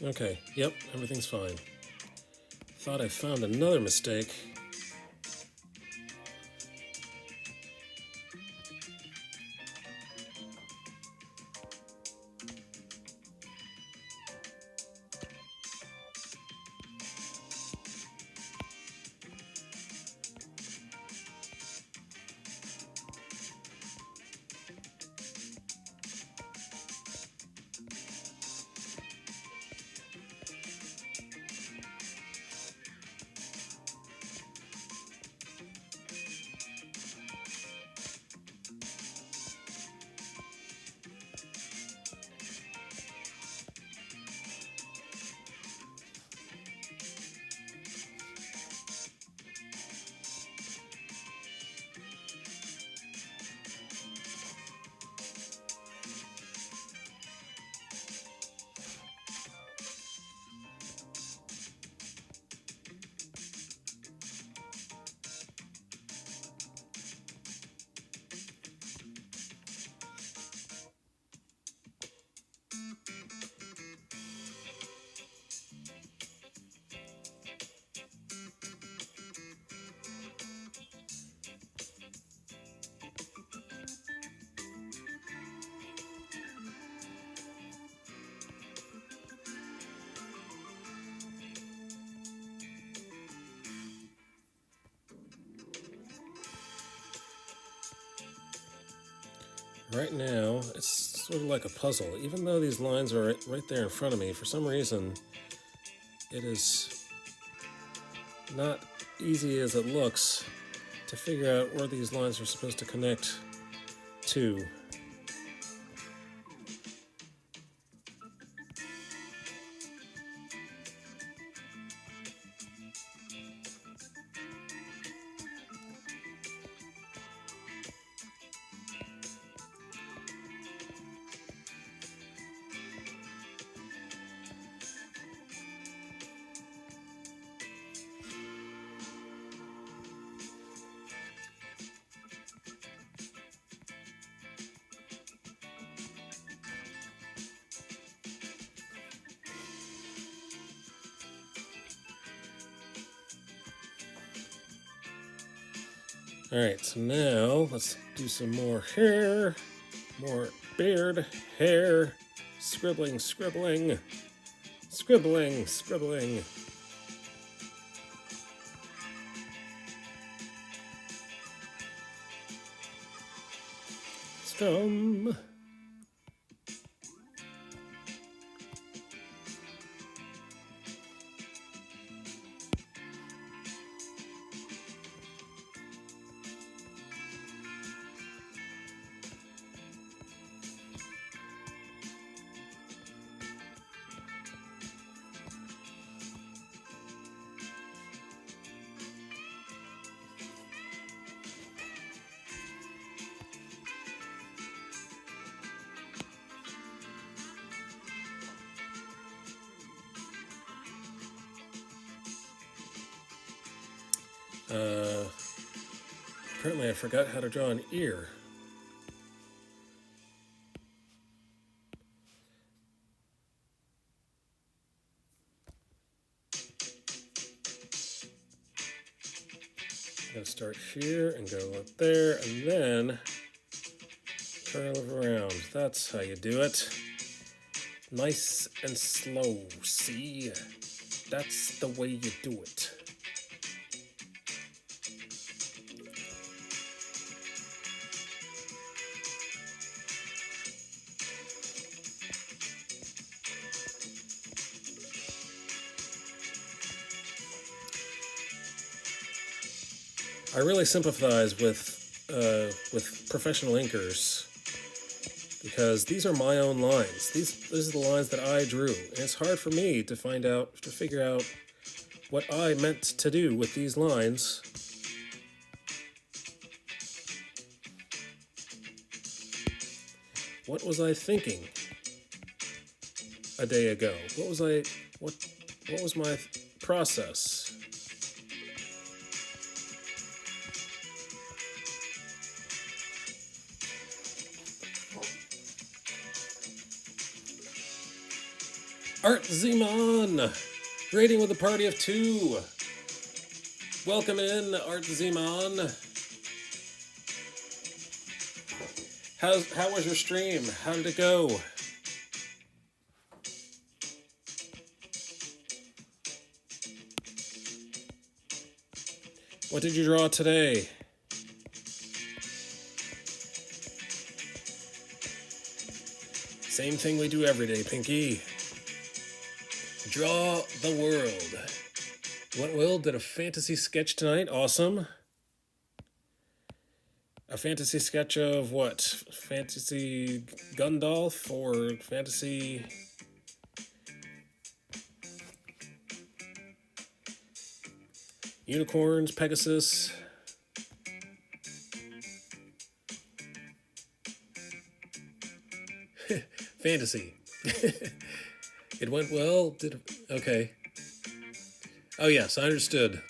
S1: Okay, yep, everything's fine. Thought I found another mistake. Right now, it's sort of like a puzzle. Even though these lines are right there in front of me, for some reason, it is not easy as it looks to figure out where these lines are supposed to connect to. Alright, so now let's do some more hair, more beard, hair, scribbling, scribbling, scribbling, scribbling. Strum. Apparently I forgot how to draw an ear. Gotta start here and go up there and then curve around. That's how you do it. Nice and slow, see? That's the way you do it. I really sympathize with professional inkers because these are my own lines. These are the lines that I drew, and it's hard for me to figure out what I meant to do with these lines. What was I thinking a day ago? What was my process? Art Zeman, grading with a party of 2. Welcome in, Art Zeman. How was your stream? How did it go? What did you draw today? Same thing we do every day, Pinky. Draw the world. What Will did a fantasy sketch tonight. Awesome. A fantasy sketch of what? Fantasy Gundalf or fantasy... unicorns, Pegasus. Fantasy. It went well. Okay. Oh yes, I understood.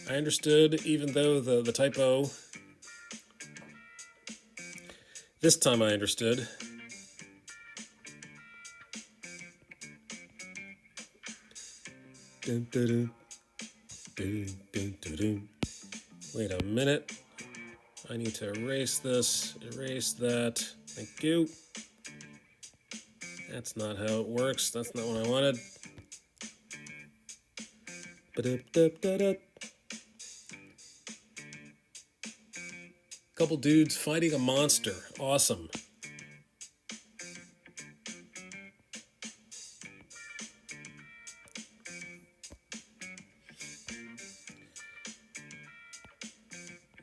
S1: I understood, even though the typo. This time I understood. Dun, dun, dun. Dun, dun, dun, dun. Wait a minute. I need to erase this. Erase that. Thank you. That's not how it works. That's not what I wanted. Ba-da-da-da-da. Couple dudes fighting a monster. Awesome.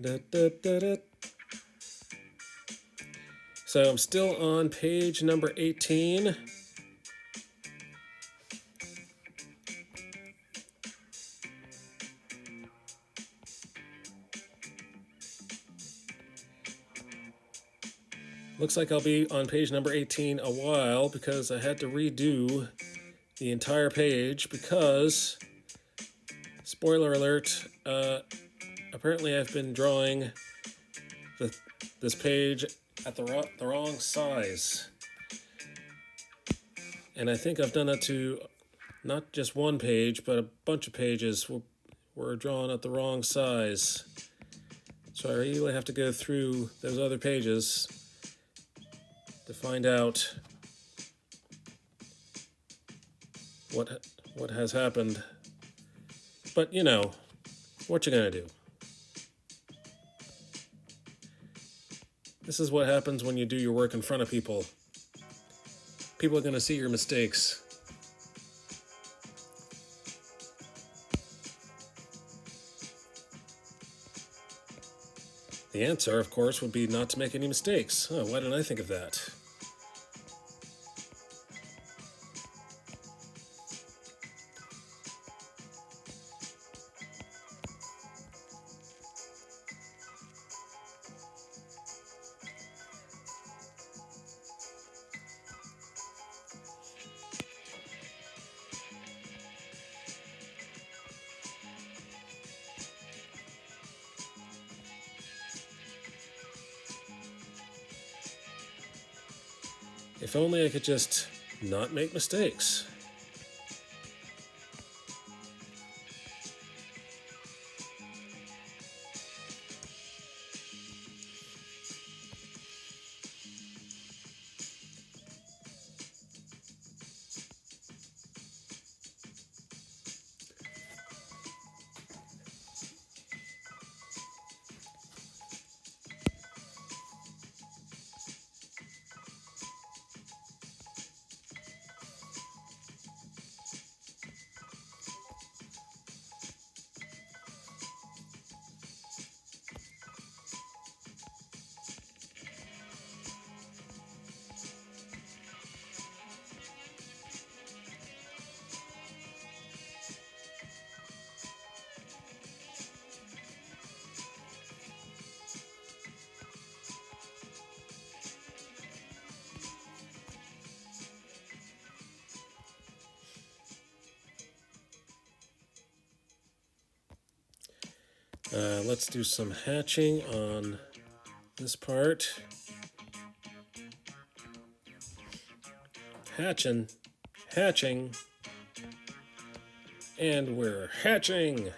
S1: Da-da-da-da. So I'm still on page number 18. Looks like I'll be on page number 18 a while because I had to redo the entire page because, spoiler alert, apparently I've been drawing this page at the wrong size. And I think I've done it to not just one page, but a bunch of pages were drawn at the wrong size. So I really have to go through those other pages to find out what has happened. But you know, what you gonna do? This is what happens when you do your work in front of people. People are gonna see your mistakes. The answer, of course, would be not to make any mistakes. Oh, why didn't I think of that? If only I could just not make mistakes. Let's do some hatching on this part. Hatching, and we're hatching.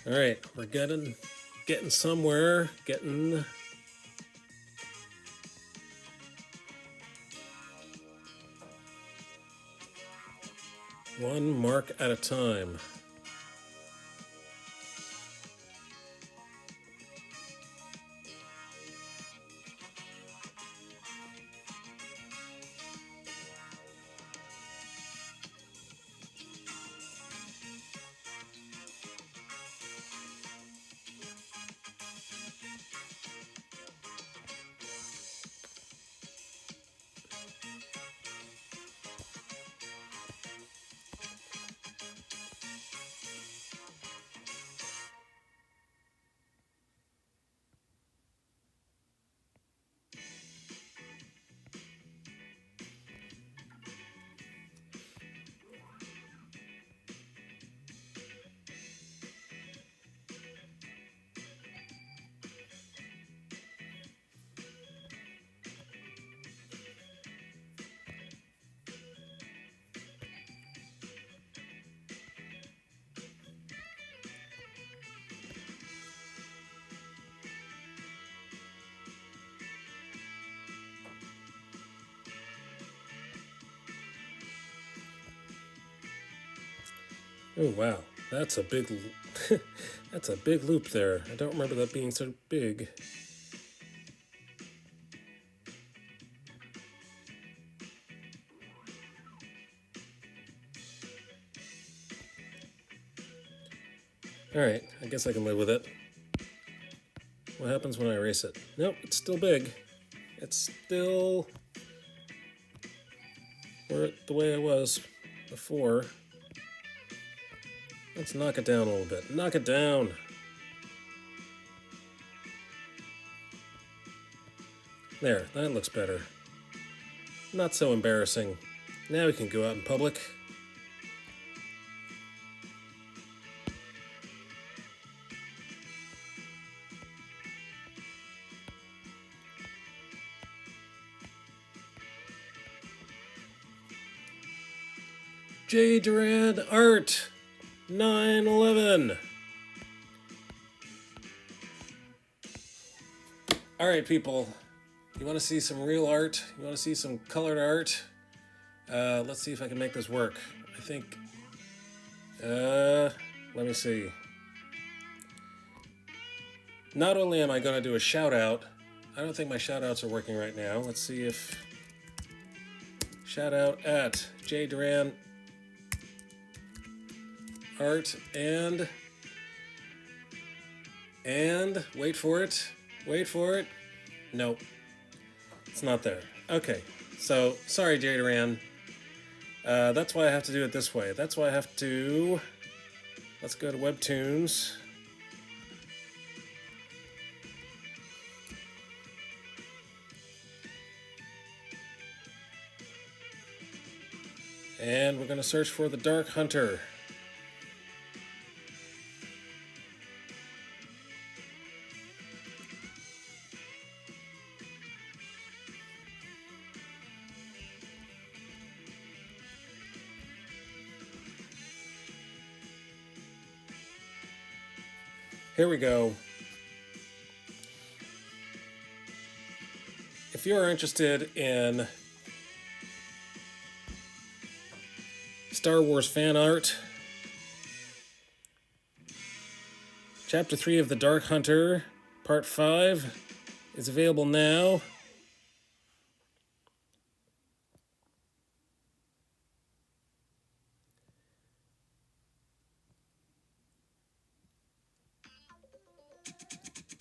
S1: All right, we're getting somewhere. Getting one mark at a time. Oh wow, that's a big, that's a big loop there. I don't remember that being so big. All right, I guess I can live with it. What happens when I erase it? Nope, it's still big. It's still the way I was before. Let's knock it down a little bit. Knock it down. There, that looks better. Not so embarrassing. Now we can go out in public. J. Durand Art 9/11. All right, people. You want to see some real art? You want to see some colored art? Let's see if I can make this work. I think. Let me see. Not only am I going to do a shout out, I don't think my shout outs are working right now. Let's see if. Shout out at J. Durand Art and wait for it. Nope. It's not there. Okay. So, sorry, J. Durand. That's why I have to do it this way. That's why I have to... Let's go to Webtoons. And we're going to search for the Dark Hunter. Here we go. if you're interested in Star Wars fan art, Chapter 3 of The Dark Hunter, Part 5, is available now.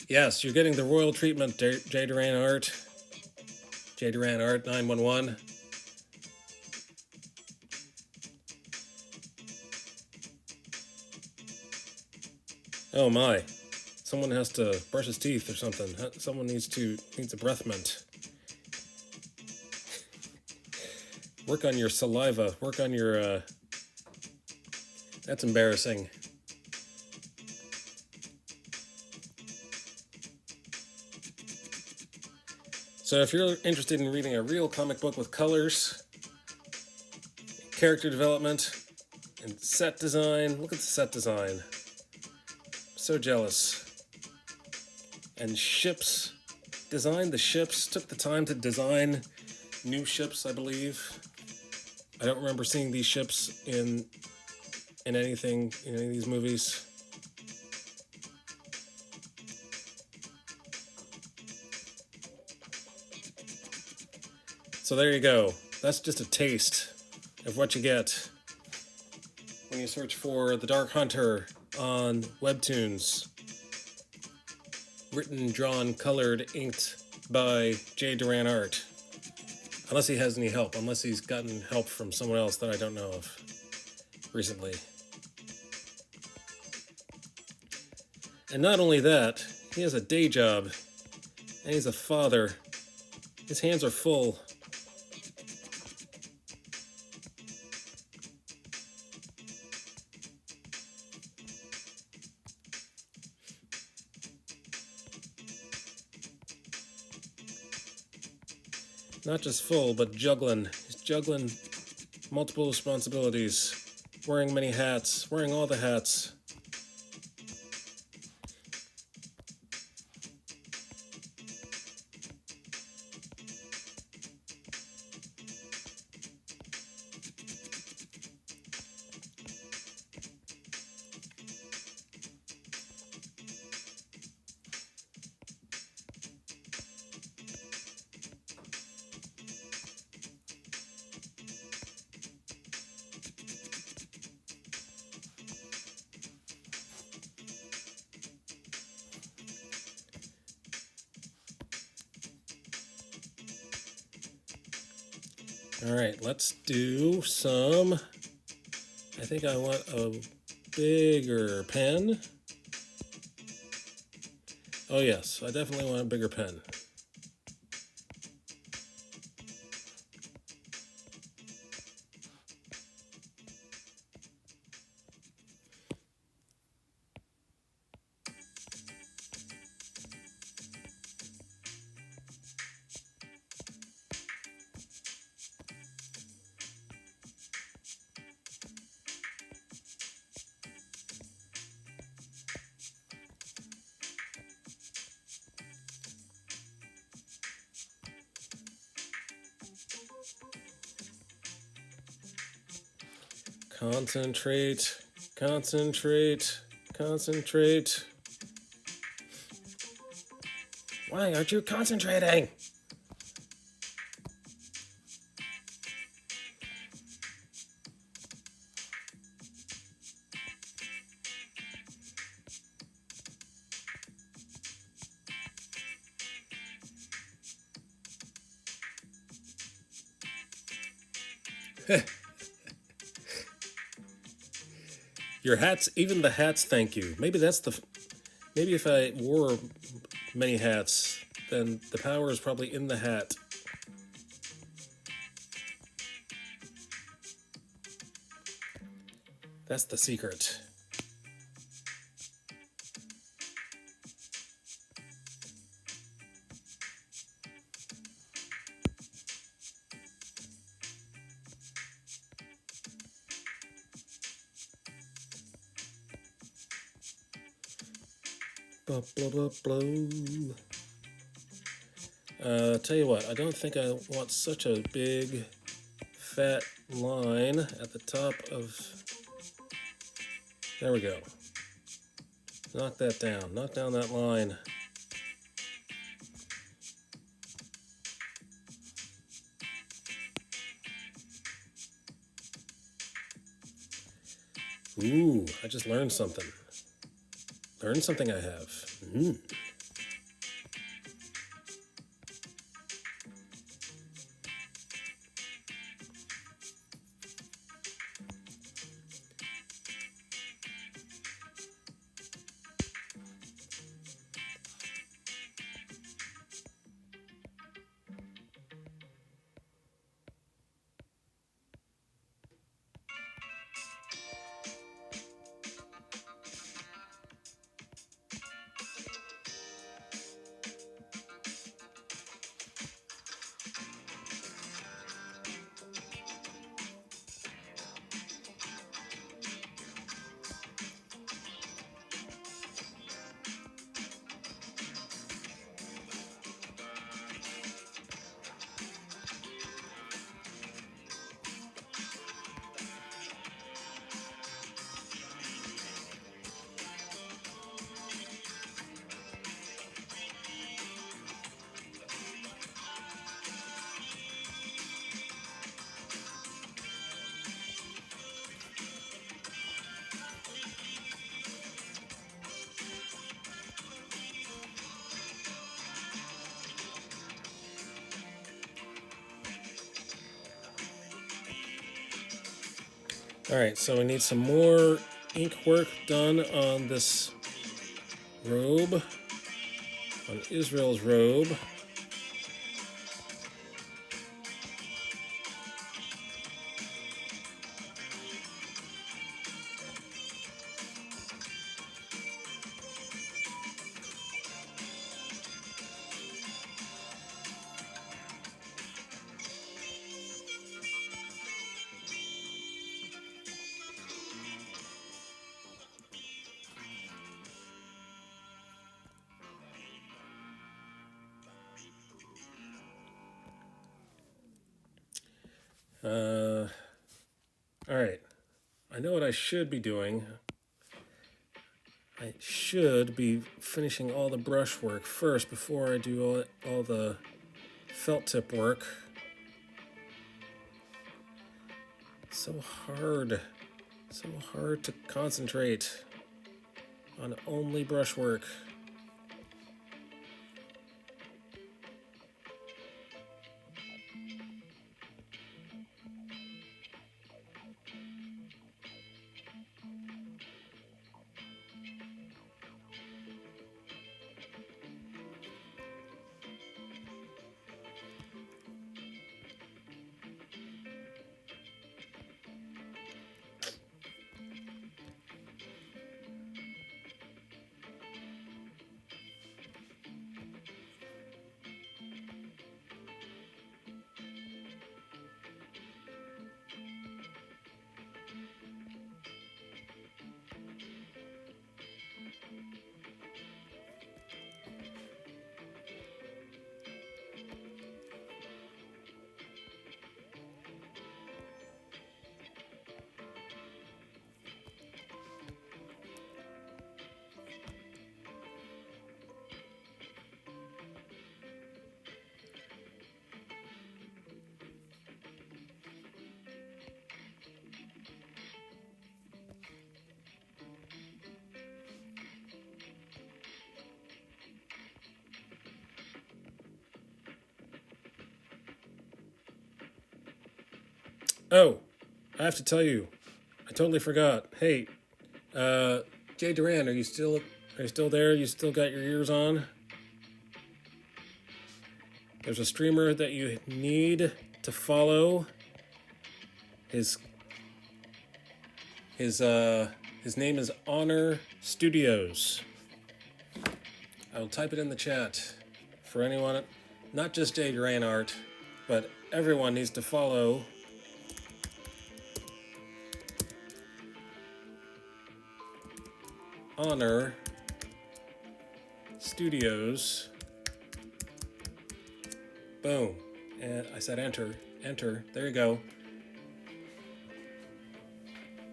S1: Yes, you're getting the royal treatment, J. Duran Art. J. Duran Art 911. Oh my. Someone has to brush his teeth or something. Someone needs a breath mint. Work on your saliva. Work on your, That's embarrassing. So if you're interested in reading a real comic book with colors, character development, and set design, look at the set design. So jealous. And ships, designed the ships, took the time to design new ships, I believe. I don't remember seeing these ships in anything, in any of these movies. So there you go. That's just a taste of what you get when you search for The Dark Hunter on Webtoons. Written, drawn, colored, inked by J. Duran Art. Unless he has any help. Unless he's gotten help from someone else that I don't know of recently. And not only that, he has a day job. And he's a father. His hands are full. Not just full, but juggling. He's juggling multiple responsibilities. Wearing many hats. Wearing all the hats. All right, let's do some. I think I want a bigger pen. Oh yes, I definitely want a bigger pen. Concentrate, concentrate, concentrate. Why aren't you concentrating? Your hats, even the hats, thank you. Maybe that's the. Maybe if I wore many hats, then the power is probably in the hat. That's the secret. Blah, blah, blah, blah. Tell you what, I don't think I want such a big, fat line at the top of... There we go. Knock that down. Knock down that line. Ooh, I just learned something. Learned something I have. Alright, so we need some more ink work done on this robe, on Israel's robe. Alright, I know what I should be doing. I should be finishing all the brushwork first before I do all the felt tip work. So hard to concentrate on only brushwork. Oh, I have to tell you, I totally forgot. Hey, Jay Duran, are you still there? You still got your ears on? There's a streamer that you need to follow. His name is Honor Studios. I will type it in the chat for anyone, not just Jay Duran Art, but everyone needs to follow Honor Studios. Boom. And I said enter, enter. There you go.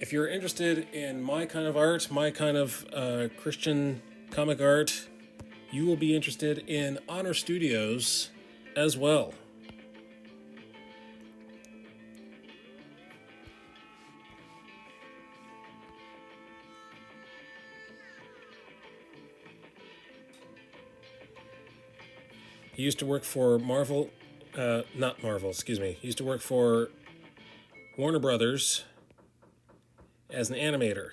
S1: If you're interested in my kind of art, my kind of Christian comic art, you will be interested in Honor Studios as well. He used to work for not Marvel, excuse me. He used to work for Warner Brothers as an animator.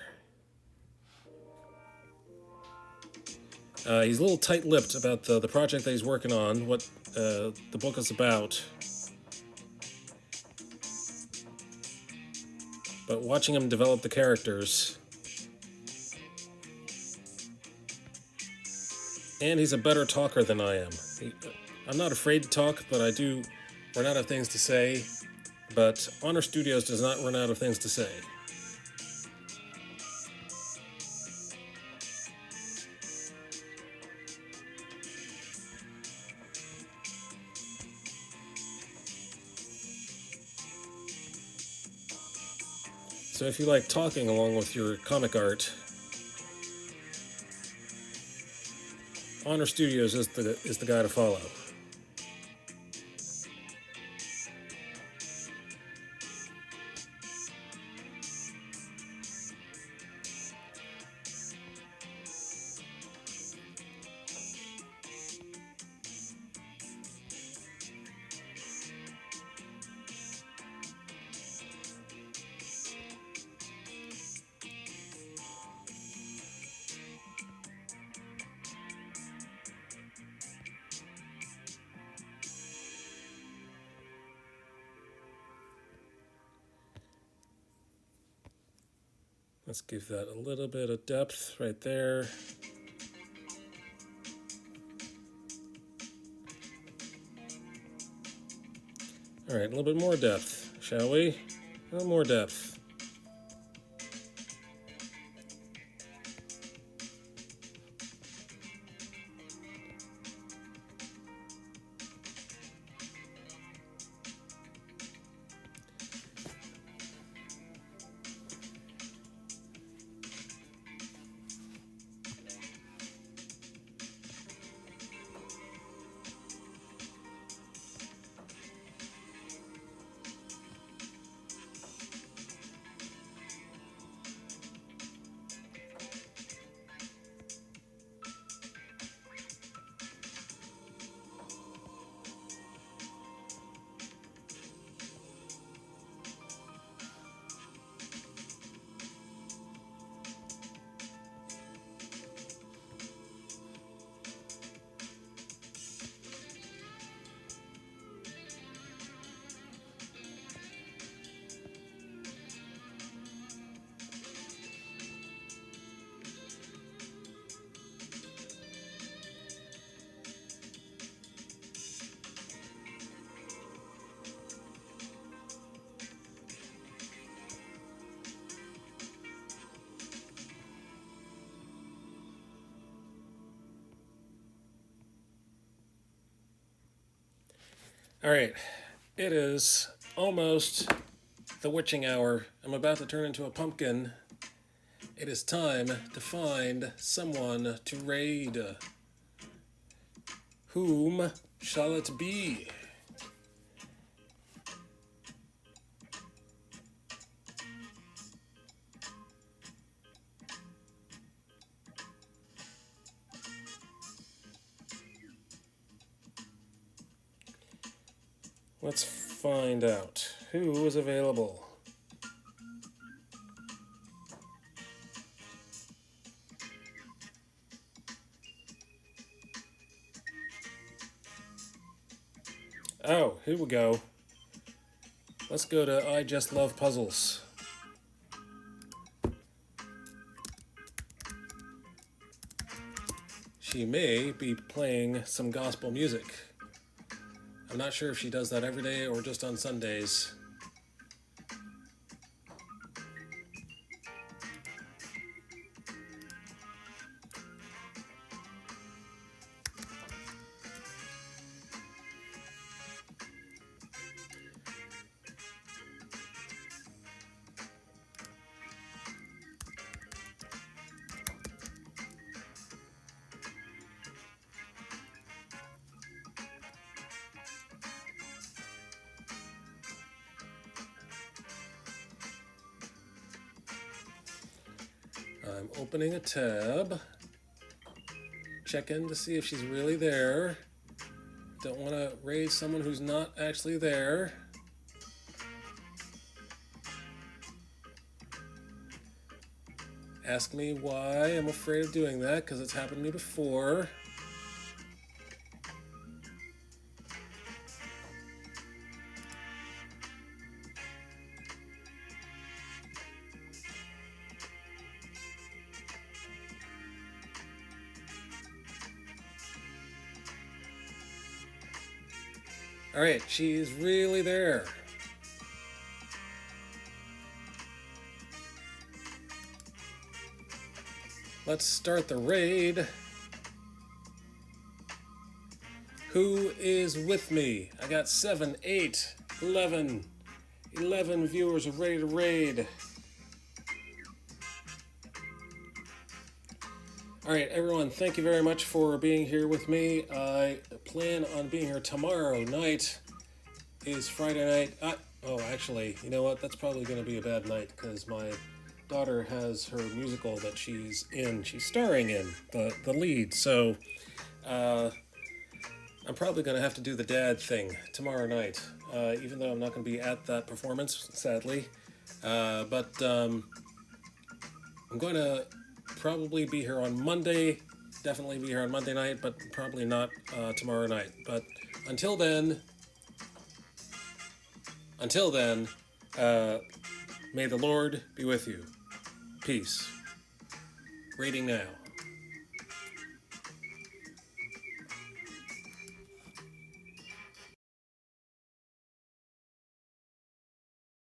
S1: He's a little tight-lipped about the project that he's working on, what the book is about. But watching him develop the characters... And he's a better talker than I am. I'm not afraid to talk, but I do run out of things to say. But Honor Studios does not run out of things to say. So if you like talking along with your comic art, Honor Studios is the guy to follow. Let's give that a little bit of depth right there. All right, a little bit more depth, shall we? A little more depth. All right, it is almost the witching hour. I'm about to turn into a pumpkin. It is time to find someone to raid. Whom shall it be? Let's find out who is available. Oh, here we go. Let's go to I Just Love Puzzles. She may be playing some gospel music. I'm not sure if she does that every day or just on Sundays. I'm opening a tab. Check in to see if she's really there. Don't want to raid someone who's not actually there. Ask me why I'm afraid of doing that, because it's happened to me before. Alright, she's really there. Let's start the raid. Who is with me? I got 7, 8, 11 viewers are ready to raid. Alright, everyone, thank you very much for being here with me. I plan on being here tomorrow night. Is Friday night. Actually, you know what? That's probably going to be a bad night because my daughter has her musical that she's in. She's starring in, the lead. So, I'm probably going to have to do the dad thing tomorrow night, even though I'm not going to be at that performance, sadly. But I'm going to probably be here on Monday, definitely be here on Monday night, but probably not tomorrow night. But until then, may the Lord be with you. Peace. Rating now.